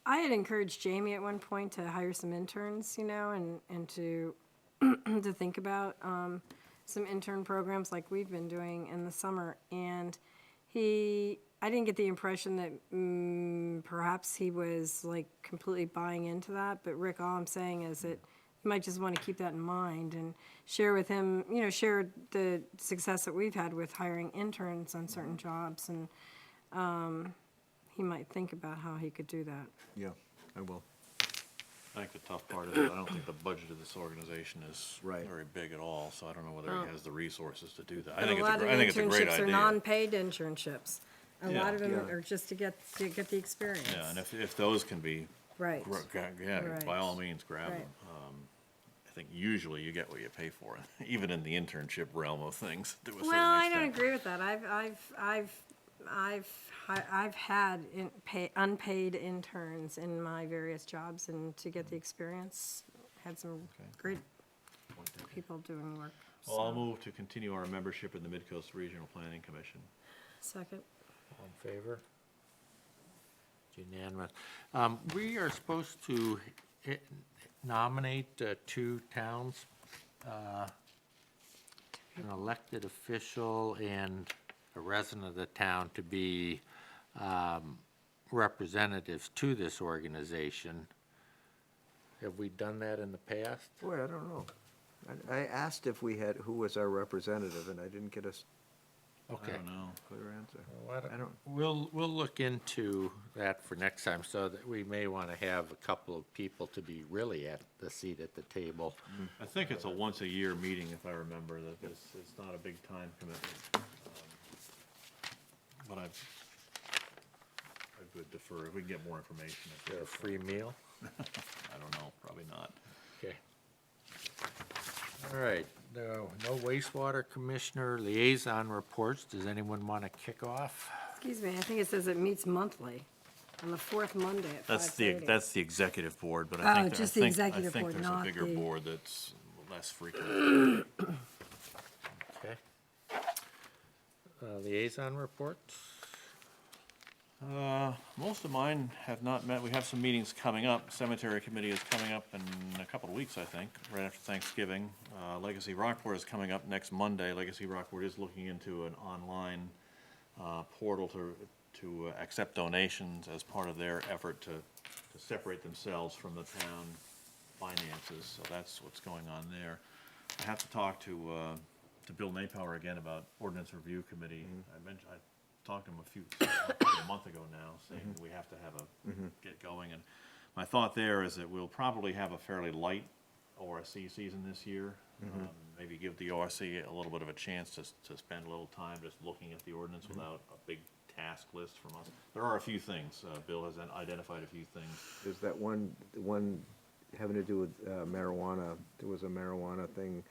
I had encouraged Jamie at one point to hire some interns, you know, and to, to think about, some intern programs like we've been doing in the summer. And I didn't get the impression that, perhaps he was like completely buying into that. But Rick, all I'm saying is that you might just want to keep that in mind and share with him, you know, share the success that we've had with hiring interns on certain jobs, and he might think about how he could do that. Yeah, I will. I think the tough part is, I don't think the budget of this organization is Right. very big at all, so I don't know whether he has the resources to do that. I But think a it's lot of I think it's a great internships are idea. non-paid internships. A Yeah. lot of them Yeah. are just to get the experience. Yeah, and if those can be, Right. yeah, Right. by all means, grab them. Right. I think usually you get what you pay for, even in the internship realm of things, to a certain Well, I don't extent. agree with that. I've had unpaid interns in my various jobs, and to get the experience, had some great people doing work. Well, I'll So, move to continue our membership in the Midcoast Regional Planning Commission. second. All in favor? Unanimous. We are supposed to nominate two towns, an elected official and a resident of the town to be representatives to this organization. Have we done that in the past? Boy, I don't know. I asked if we had, who was our representative, and I didn't get a I Okay. don't know. clear answer. Well, I don't- We'll look into that for next time, so that we may want to have a couple of people to be really at the seat at the table. I think it's a once-a-year meeting, if I remember, that it's not a big time commitment. But I would defer, if we can get more information. I Is there a think. free meal? I don't know, probably not. Okay. All right, no wastewater commissioner liaison reports. Does anyone want to kick off? Excuse me, I think it says it meets monthly, on the fourth Monday at 5:30. That's the executive board, but Oh, I think, just the executive I think board, there's a not bigger the- board that's less frequent. Okay. Liaison reports? Most of mine have not met. We have some meetings coming up. Cemetery Committee is coming up in a couple of weeks, I think, right after Thanksgiving. Legacy Rockport is coming up next Monday. Legacy Rockport is looking into an online portal to accept donations as part of their effort to separate themselves from the town finances. So that's what's going on there. I have to talk to Bill Napower again about Ordinance Review Committee. I talked to him probably a month ago now, saying we have to have get going. And my thought there is that we'll probably have a fairly light ORC season this year. Maybe give the ORC a little bit of a chance to spend a little time just looking at the ordinance without a big task list from us. There are a few things. Bill has identified a few things. There's that one having to do with marijuana. There was a marijuana thing.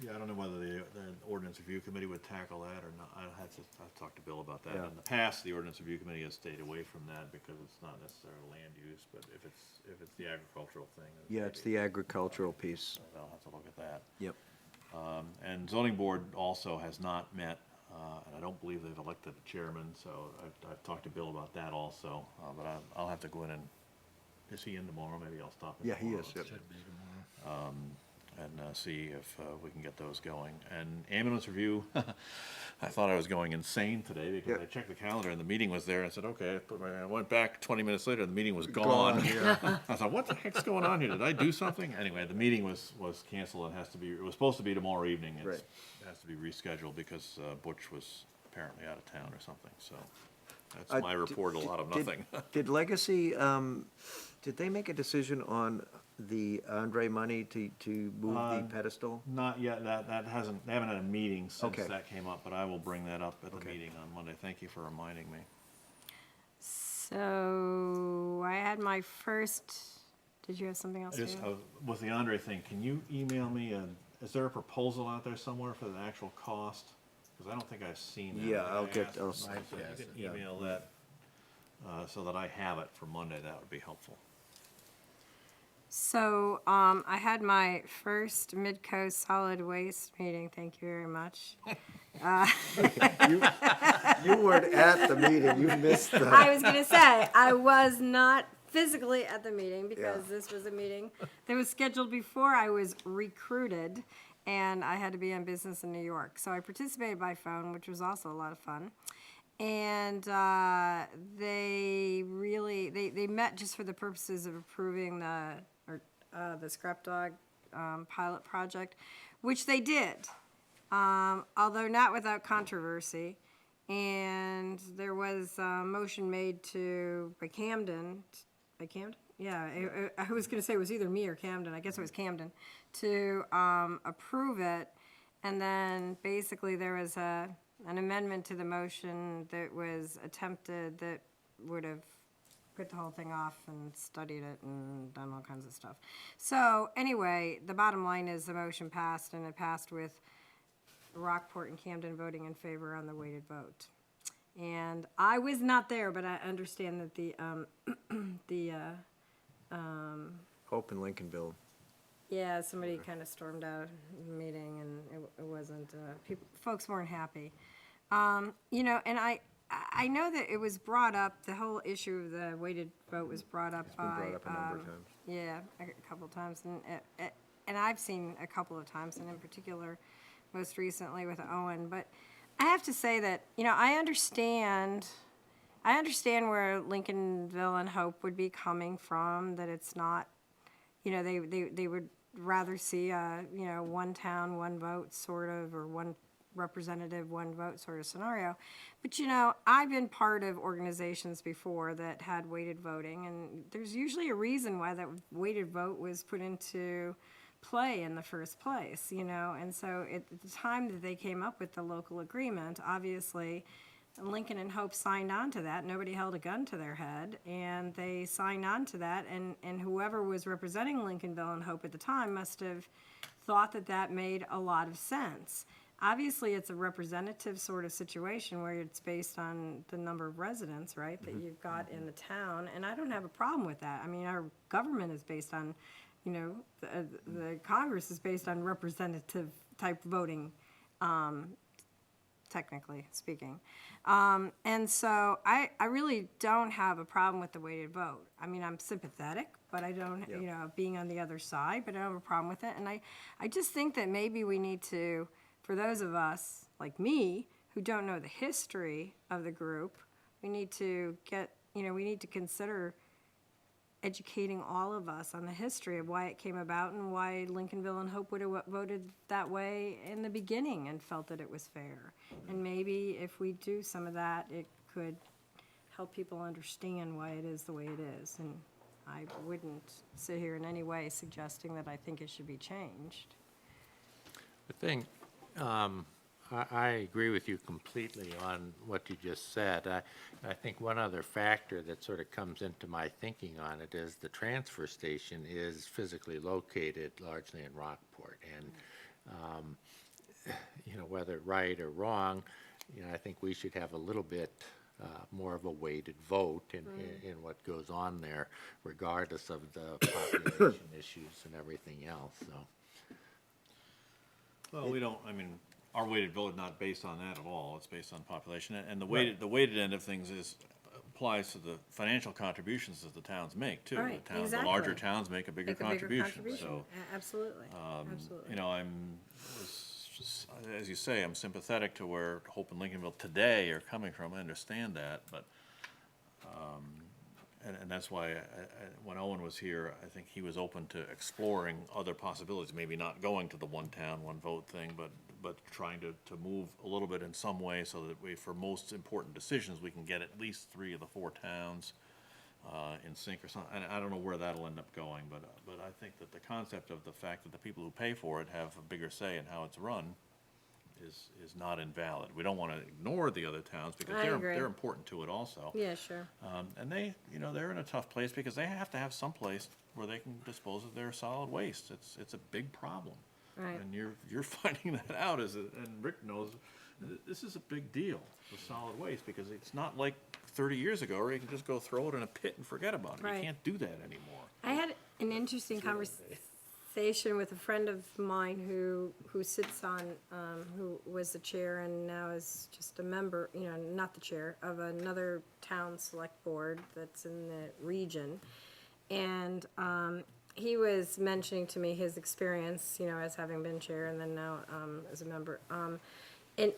Yeah, I don't know whether the Ordinance Review Committee would tackle that or not. I've talked to Bill about that. Yeah. In the past, the Ordinance Review Committee has stayed away from that because it's not necessarily land use, but if it's the agricultural thing. then Yeah, it's maybe the agricultural piece. I'll have to look at that. Yep. And zoning board also has not met, and I don't believe they've elected a chairman, so I've talked to Bill about that also. But I'll have to go in and, is he in tomorrow? Maybe I'll stop in Yeah, he tomorrow. is, yep. And see if we can get those going. And ambulance review, I thought I was going insane today because Yeah. I checked the calendar and the meeting was there. I said, okay, I went back 20 minutes later, the meeting was gone. I thought, what the heck's going on here? Did I do something? Anyway, the meeting was canceled and it was supposed to be tomorrow evening. It Right. has to be rescheduled because Butch was apparently out of town or something, so that's Uh, my report, a lot of Did- nothing. Did Legacy, did they make a decision on the Andre money to move the pedestal? Not yet, they haven't had a meeting since Okay. that came up, but I will bring that up at the Okay. meeting on Monday. Thank you for reminding me. So, I had my first, did you have something else? Just, David? with the Andre thing, can you email me, is there a proposal out there somewhere for the actual cost? Because I don't think I've seen that. Yeah, I I'll get asked- those. so if you could email that, so that I have it for Monday, that would be helpful. So, I had my first Mid-Coast Solid Waste meeting, thank you very much. You weren't at the meeting, you missed the. I was gonna say, I was not physically at the meeting because Yeah. this was a meeting that was scheduled before I was recruited, and I had to be on business in New York. So I participated by phone, which was also a lot of fun. And they met just for the purposes of approving the Scrap Dog pilot project, which they did, although not without controversy. And there was a motion made by Camden, I was gonna say it was either me or Camden, I guess it was Camden, to approve it. And then basically there was an amendment to the motion that was attempted that would have put the whole thing off and studied it and done all kinds of stuff. So anyway, the bottom line is the motion passed, and it passed with Rockport and Camden voting in favor on the weighted vote. And I was not there, but I understand that Hope in Lincolnville. yeah, somebody kind of stormed out of the meeting, and it wasn't, folks weren't happy. You know, and I know that it was brought up, the whole issue of the weighted vote was brought up It's been by. brought up a number of times. Yeah, a couple times, and I've seen a couple of times, and in particular, most recently with Owen. But I have to say that, you know, I understand where Lincolnville and Hope would be coming from, that it's not, you know, they would rather see a, you know, one town, one vote sort of, or one representative, one vote sort of scenario. But, you know, I've been part of organizations before that had weighted voting, and there's usually a reason why that weighted vote was put into play in the first place, you know. And so at the time that they came up with the local agreement, obviously Lincoln and Hope signed on to that. Nobody held a gun to their head, and they signed on to that, and whoever was representing Lincolnville and Hope at the time must have thought that that made a lot of sense. Obviously, it's a representative sort of situation where it's based on the number of residents, right, that you've got in the town, and I don't have a problem with that. I mean, our government is based on, you know, the Congress is based on representative type voting, technically speaking. And so I really don't have a problem with the weighted vote. I mean, I'm sympathetic, but I don't, you know, being on the other side, but I don't have a problem with it. And I just think that maybe we need to, for those of us like me who don't know the history of the group, we need to get, you know, we need to consider educating all of us on the history of why it came about and why Lincolnville and Hope would have voted that way in the beginning and felt that it was fair. And maybe if we do some of that, it could help people understand why it is the way it is. And I wouldn't sit here in any way suggesting that I think it should be changed. I think, I agree with you completely on what you just said. I think one other factor that sort of comes into my thinking on it is the transfer station is physically located largely in Rockport. And, you know, whether right or wrong, you know, I think we should have a little bit more of a weighted vote in what goes on there, regardless of the population issues and everything else, so. Well, we don't, I mean, our weighted vote is not based on that at all, it's based on population, and the weighted end of things applies to the financial contributions that the towns make, too. Right, The larger exactly. towns make a bigger Make a bigger contribution, so. Absolutely, absolutely. You know, as you say, I'm sympathetic to where Hope and Lincolnville today are coming from, I understand that, but, and that's why, when Owen was here, I think he was open to exploring other possibilities, maybe not going to the one town, one vote thing, but trying to move a little bit in some way so that we, for most important decisions, we can get at least 3 of the 4 towns in sync or something. And I don't know where that'll end up going, but I think that the concept of the fact that the people who pay for it have a bigger say in how it's run is not invalid. We don't want to ignore the other towns because I agree. they're important to it also. Yeah, sure. And they, you know, they're in a tough place because they have to have some place where they can dispose of their solid waste. It's a big problem. Right. And you're finding that out and Rick knows, this is a big deal with solid waste because it's not like 30 years ago where you can just go throw it in a pit and forget about it. Right. You can't do that anymore. I had an interesting conversation with a friend of mine who sits on, who was the chair and now is just a member, you know, not the chair, of another town select board that's in the region. And he was mentioning to me his experience, you know, as having been chair and then now as a member. And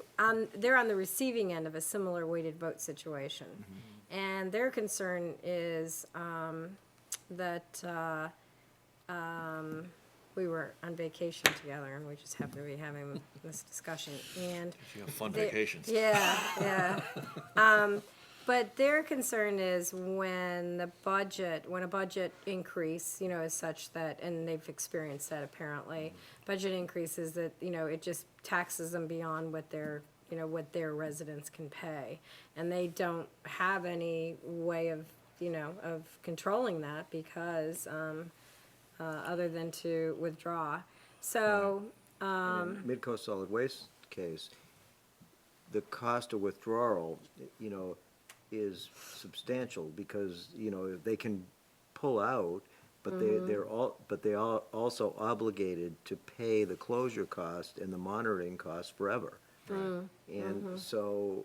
they're on the receiving end of a similar weighted vote situation. Mm-hmm. And their concern is that we were on vacation together and we just happened to be having this discussion. And You have fun they- vacations. Yeah, yeah. But their concern is when a budget increase, you know, is such that, and they've experienced that apparently, budget increases that, you know, it just taxes them beyond what their, you know, what their residents can pay. And they don't have any way of, you know, of controlling that because, other than to withdraw. So, In Midcoast Solid Waste case, the cost of withdrawal, you know, is substantial because, you know, they can pull out, but they are also obligated to pay the closure cost and the monitoring cost forever. And so,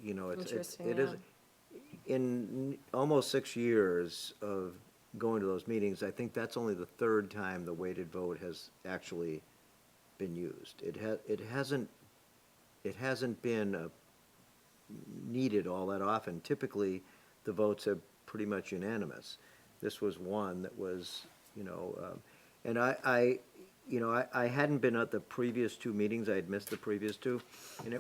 you know, Interesting, it is, in almost 6 years of going to those meetings, I think that's only the third time the weighted vote has actually been used. It hasn't been needed all that often. Typically, the votes are pretty much unanimous. This was one that was, you know, and I hadn't been at the previous two meetings, I had missed the previous two, and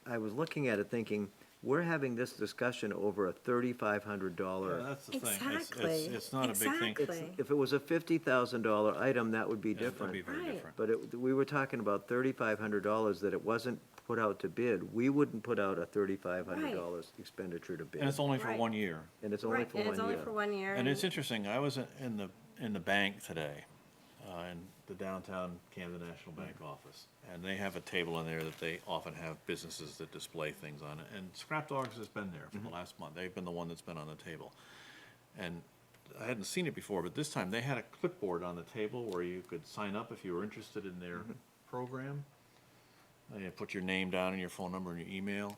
I was looking at it thinking, we're having this discussion over a $3,500. Yeah, that's the thing. exactly. It's not a big thing. Exactly. If it was a $50,000 item, that would be Yeah, that'd different. be very Right. different. But we were talking about $3,500 that it wasn't put out to bid. We wouldn't put out a $3,500 expenditure to bid. And it's only for Right. 1 year. And it's only Right, for and 1 it's year. only for 1 year. And it's interesting, I was in the bank today, in the downtown Camden National Bank office. And they have a table in there that they often have businesses that display things on it. And Scrap Dogs has been there for the last month. They've been the one that's been on the table. And I hadn't seen it before, but this time they had a clipboard on the table where you could sign up if you were interested in their program. And you put your name down and your phone number and your email.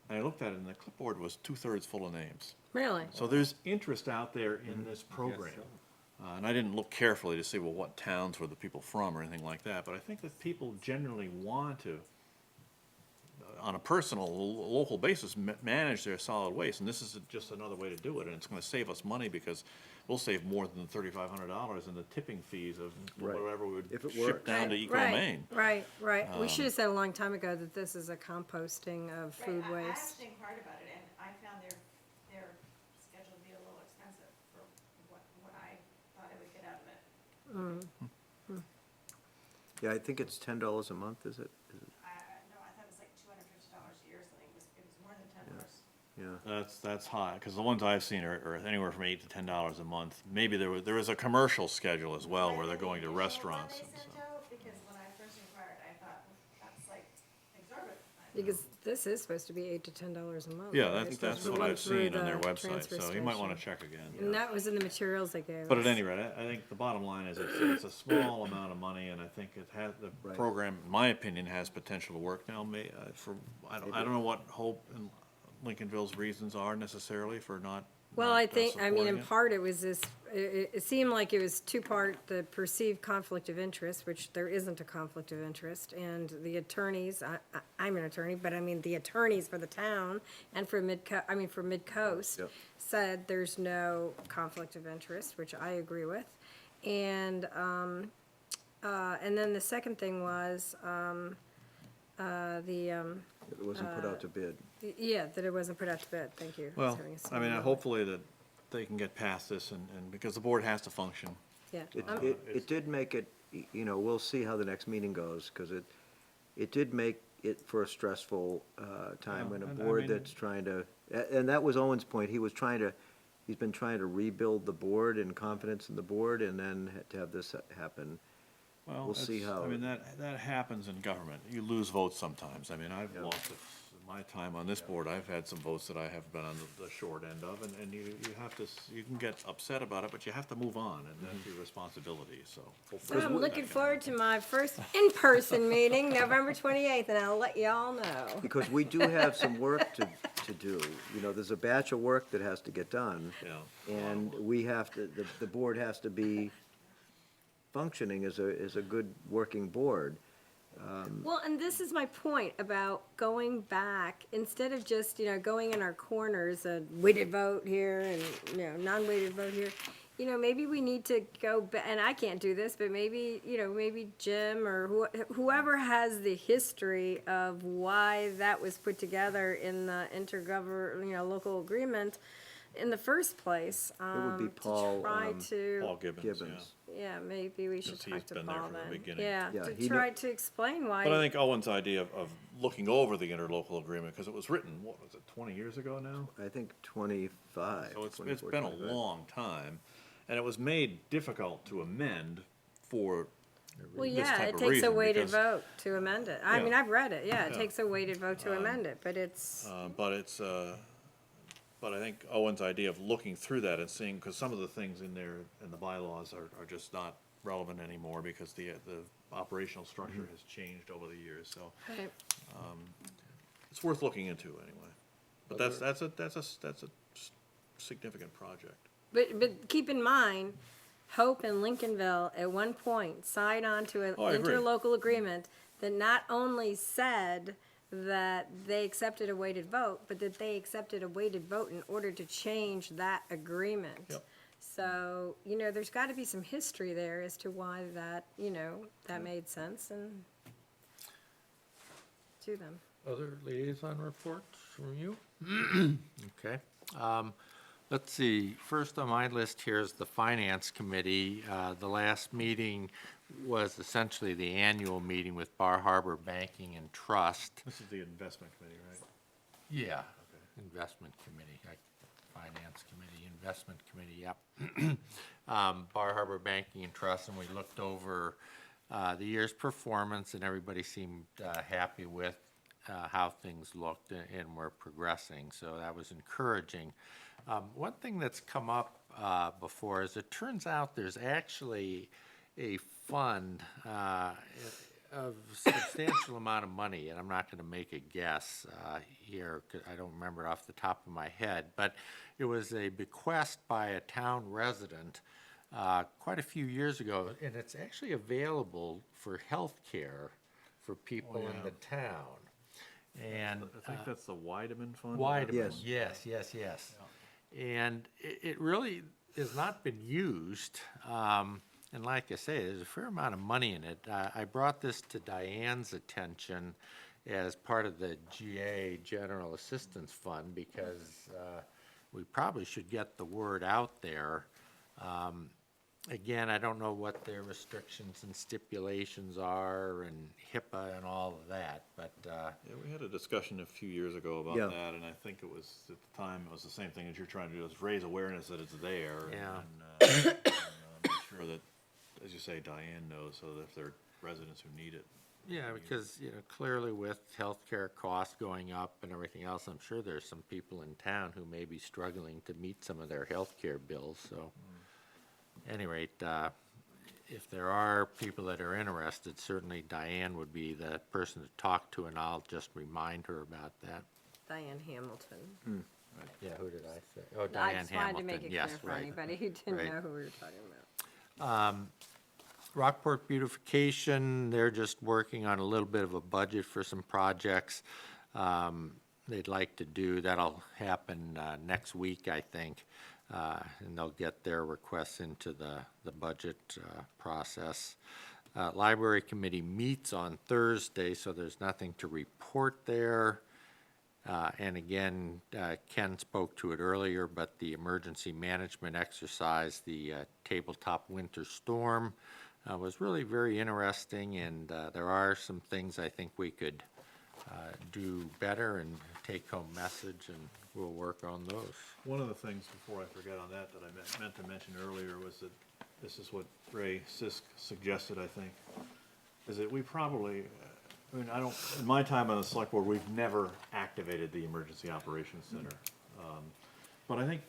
And I looked at it and the clipboard was 2/3 full of names. Really? So there's interest out there in this program. And I didn't look carefully to see, well, what towns were the people from or anything like that, but I think that people generally want to, on a personal, local basis, manage their solid waste, and this is just another way to do it, and it's gonna save us money because we'll save more than $3,500 in the tipping fees of Right. whatever we If would it ship works. down to Eco Right, Maine. Right. We should have said a long time ago that this is a composting of food Right, I waste. actually inquired about it, and I found their schedule to be a little expensive for what I thought I would get out of it. Yeah, I think it's $10 a month, is it? No, I thought it was like $250 a year, so it was more than $10. Yeah. That's high, because the ones I've seen are anywhere from $8 to $10 a month. Maybe there is a commercial schedule as well, where they're going to restaurants They and sent so. out, because when I first inquired, I thought, that's like exorbitant. Because this is supposed to be $8 to $10 a month. Yeah, right? that's the what one I've through seen on their the website, transfer so you might wanna station. check again. And that was in the materials they gave But at us. any rate, I think the bottom line is it's a small amount of money, and I think it has, the Right. program, in my opinion, has potential to work now. I don't know what Hope and Lincolnville's reasons are necessarily for not. Well, not, I think, I mean, supporting in it. part, it was this, it seemed like it was two-part, the perceived conflict of interest, which there isn't a conflict of interest, and the attorneys, I'm an attorney, but I mean, the attorneys for the town and for for Mid-Coast Yep. said there's no conflict of interest, which I agree with. And then the second thing was, It wasn't put out to bid. yeah, that it wasn't put out to bid, thank you. I was Well, having a I small mean, moment. hopefully that they can get past this, and because the board has to function. Yeah, It did make it, you know, we'll see how the next meeting goes, because it did make it for a stressful time when a and I board mean- that's trying to, and that was Owen's point, he's been trying to rebuild the board and confidence in the board, and then to have this happen. Well, We'll see it's- how I mean, it- that happens in government. You lose votes sometimes. I mean, I've Yeah. lost, my time on this board, I've had some votes that I have been on the short end of, and you have to, you can get upset about it, but you have to move on, and that's your responsibility, so. hopefully So I'm that looking can forward to my first in-person meeting, November 28th, and I'll let you all know. Because we do have some work to do, you know, there's a batch of work that has to get done. Yeah. And we have to, the board has to be functioning as a good working board. Well, and this is my point about going back, instead of just, going in our corners, a weighted vote here and, non-weighted vote here, you know, maybe we need to go, and I can't do this, but maybe, you know, maybe Jim or whoever has the history of why that was put together in the local agreement in the first place. It would be To Paul, try to. Paul Gibbons, yeah. Gibbons. Yeah, maybe we should Because talk he's to been there Paul from the then. beginning. Yeah, Yeah, to he try to explain why. But I think Owen's idea of looking over the interlocal agreement, because it was written, what was it, 20 years ago now? I think 25. So it's 24, been a 25. long time, and it was made difficult to amend for Well, this yeah, type it of takes a reason, weighted because, vote to amend it. I mean, Yeah. I've read it, yeah, it Yeah. takes a weighted vote to amend it, but it's, but it's, but I think Owen's idea of looking through that and seeing, because some of the things in there, in the bylaws are just not relevant anymore, because the operational structure has changed over the years, so right. it's worth looking into anyway. But that's a significant project. But keep in mind, Hope and Lincolnville at one point signed on to an Oh, I agree. interlocal agreement that not only said that they accepted a weighted vote, but that they accepted a weighted vote in order to change that agreement. Yep. So, you know, there's gotta be some history there as to why that, you know, that made sense and to them. Other liaison reports from you? Okay. Let's see, first on my list here is the Finance Committee. The last meeting was essentially the annual meeting with Bar Harbor Banking and Trust. This is the investment committee, right? Yeah, Investment Committee, Finance Committee, Investment Committee, yep. Bar Harbor Banking and Trust, and we looked over the year's performance, and everybody seemed happy with how things looked and were progressing, so that was encouraging. One thing that's come up before is it turns out there's actually a fund of substantial amount of money, and I'm not going to make a guess here, 'cause I don't remember it off the top of my head, but it was a bequest by a town resident quite a few years ago, and it's actually available for health care for people in yeah. the town. And I think that's the Weideman Fund. Weideman, Yes. yes. And it really has not been used. And like I say, there's a fair amount of money in it. I brought this to Diane's attention as part of the GA General Assistance Fund because we probably should get the word out there. Again, I don't know what their restrictions and stipulations are and HIPAA and all of that, but Yeah, we had a discussion a few years ago about Yeah. that, and I think it was, at the time, it was the same thing as you're trying to do, is raise awareness that it's there. Yeah. And make sure that, as you say, Diane knows, so that if there are residents who need it. yeah, because, you know, clearly with healthcare costs going up and everything else, I'm sure there's some people in town who may be struggling to meet some of their healthcare bills, so. At any rate, if there are people that are interested, certainly Diane would be the person to talk to, and I'll just remind her about that. Diane Hamilton. Yeah, who did I say? Oh, I Diane just wanted to Hamilton, make it yes, clear for right. anybody who didn't Right. know who we were talking about. Rockport Beautification, they're just working on a little bit of a budget for some projects they'd like to do. That'll happen next week, I think. And they'll get their requests into the budget process. Library Committee meets on Thursday, so there's nothing to report there. And again, Ken spoke to it earlier, but the emergency management exercise, the tabletop winter storm, was really very interesting, and there are some things I think we could do better and take-home message, and we'll work on those. One of the things, before I forget on that, I meant to mention earlier was that this is what Ray Sisk suggested, I think, is that we probably, I mean, in my time on the select board, we've never activated the Emergency Operations Center. But I think,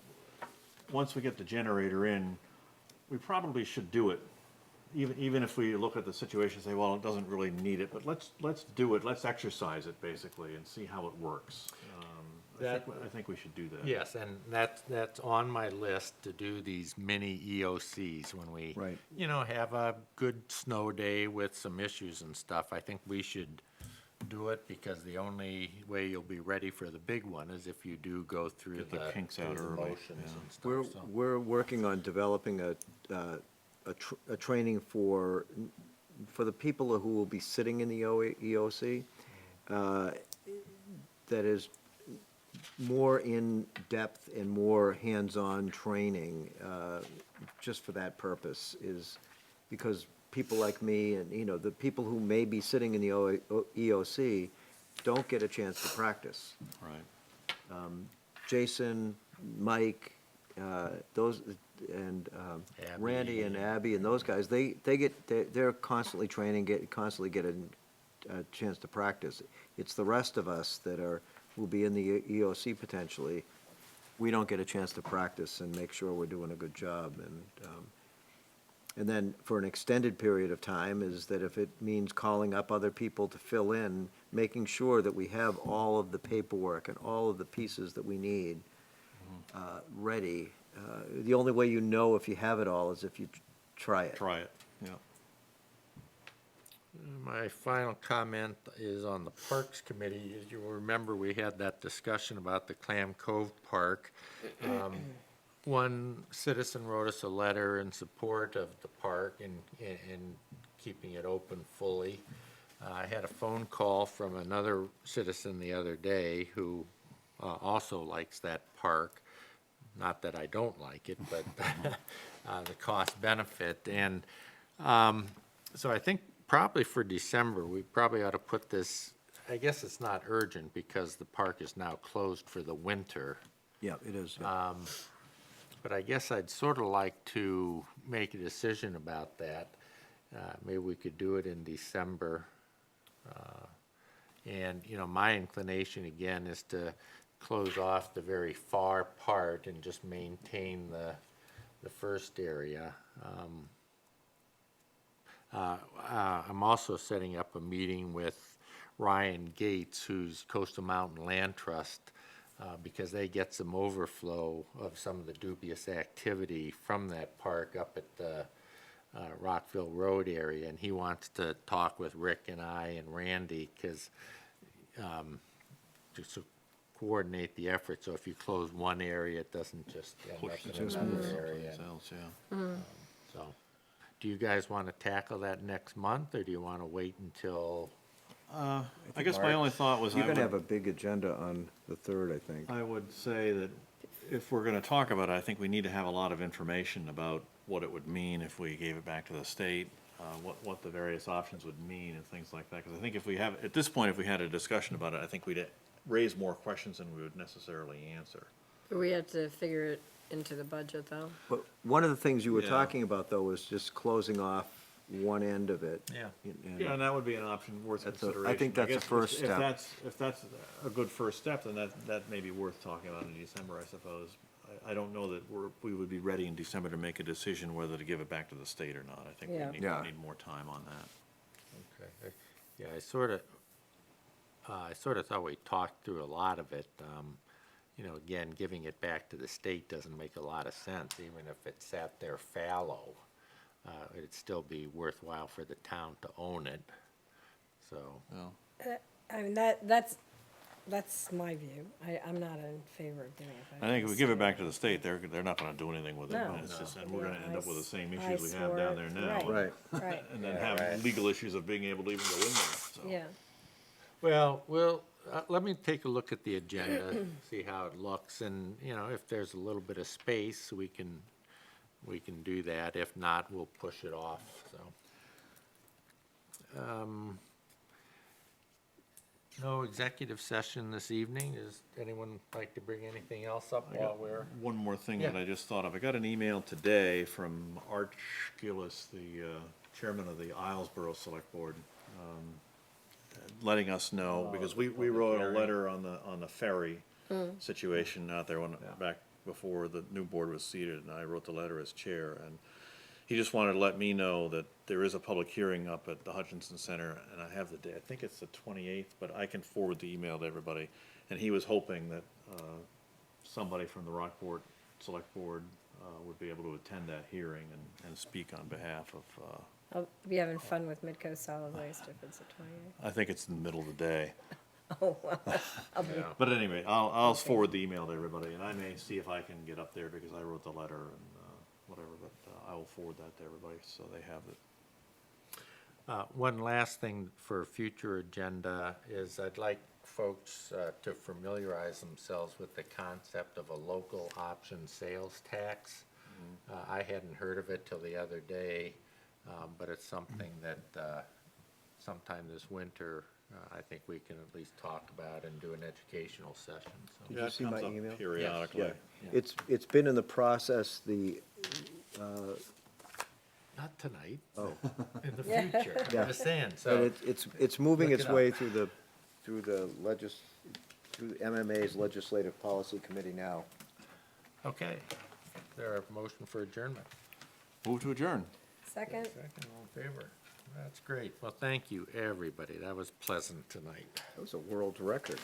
once we get the generator in, we probably should do it. Even if we look at the situation and say, well, it doesn't really need it, but let's do it, let's exercise it, basically, and see how it works. I think we should do that. Yes, and that's on my list to do these mini EOCs when we, Right. you know, have a good snow day with some issues and stuff. I think we should do it, because the only way you'll be ready for the big one is if you do go through Get the the kinks out through the early, motions yeah. and We're, stuff, so. we're working on developing a training for the people who will be sitting in the EOC, that is more in-depth and more hands-on training, just for that purpose, is because people like me and, you know, the people who may be sitting in the EOC don't get a chance to practice. Right. Jason, Mike, those, and Randy and Abby and those guys, they're constantly training, constantly get a chance to practice. It's the rest of us that will be in the EOC potentially. We don't get a chance to practice and make sure we're doing a good job. And then for an extended period of time is that if it means calling up other people to fill in, making sure that we have all of the paperwork and all of the pieces that we need ready. The only way you know if you have it all is if you try it. Try it, yeah. My final comment is on the Parks Committee. As you remember, we had that discussion about the Clam Cove Park. One citizen wrote us a letter in support of the park and keeping it open fully. I had a phone call from another citizen the other day who also likes that park. Not that I don't like it, but the cost benefit. And so I think probably for December, we probably ought to put this, I guess it's not urgent because the park is now closed for the winter. Yeah, it is. Yeah. But I guess I'd sort of like to make a decision about that. Maybe we could do it in December. And, you know, my inclination again is to close off the very far part and just maintain the first area. I'm also setting up a meeting with Ryan Gates, who's Coastal Mountain Land Trust, because they get some overflow of some of the dubious activity from that park up at the Rockville Road area, and he wants to talk with Rick and I and Randy, because to coordinate the effort, so if you close one area, it doesn't just end up in another area. Else, yeah. So, do you guys want to tackle that next month, or do you want to wait until? I guess my only thought was You're I gonna have would, a big agenda on the 3rd, I think. I would say that if we're gonna talk about it, I think we need to have a lot of information about what it would mean if we gave it back to the state, what the various options would mean and things like that. Because I think if we have, at this point, if we had a discussion about it, I think we'd raise more questions than we would necessarily answer. We have to figure it into the budget, though. But one of the things you were Yeah. talking about, though, was just closing off one end of it. Yeah. And- Yeah, and that would be an option worth That's consideration. I think that's a guess first if step. If that's a good first step, then that may be worth talking about in December, I suppose. I don't know that we would be ready in December to make a decision whether to give it back to the state or not. I think Yeah. we Yeah. need more time on that. Okay. Yeah, I sort of thought we talked through a lot of it. You know, again, giving it back to the state doesn't make a lot of sense, even if it sat there fallow. It'd still be worthwhile for the town to own it, so. Well, I mean, that's my view. I'm not in favor of doing it. I think if we give it back to the state, they're not gonna do anything with it. No. And it's just, and we're gonna Yeah, end up with the same I issues we have down there swore- now. Right. Right, And then Yeah, have right. legal issues of being able to even go in there, so. yeah. Well, let me take a look at the agenda, see how it looks, and, you know, if there's a little bit of space, we can do that. If not, we'll push it off, so. No executive session this evening. Does anyone like to bring anything else up while we're? One more thing that Yeah. I just thought of. I got an email today from Art Gillis, the chairman of the Islesboro Select Board, letting us know, because we wrote a letter on the ferry situation out there back before the new board was seated, and I wrote the letter as chair, and he just wanted to let me know that there is a public hearing up at the Hutchinson Center, and I have the day, I think it's the 28th, but I can forward the email to everybody. And he was hoping that somebody from the Rockport Select Board would be able to attend that hearing and speak on behalf of, I'll be having fun with Midco Solid Waste if it's the 28th. I think it's in the middle of the day. Oh, well, I'll be, But anyway, I'll forward the email to everybody, and I may see if I can get up there because I wrote the letter and, whatever, but, I will forward that to everybody so they have it. One last thing for future agenda is I'd like folks to familiarize themselves with the concept of a local option sales tax. I hadn't heard of it till the other day, but it's something that sometime this winter, I think we can at least talk about and do an educational session, so. Did you see my It comes email? up periodically. Yeah, it's been in the process, Not tonight, oh, in the future, Yeah. I'm just saying, but so. it's moving Look its it way up. through MMA's Legislative Policy Committee now. Okay, there a motion for adjournment? Move to adjourn. second? Second, all in favor? That's great. Well, thank you, everybody. That was pleasant tonight. That was a world record.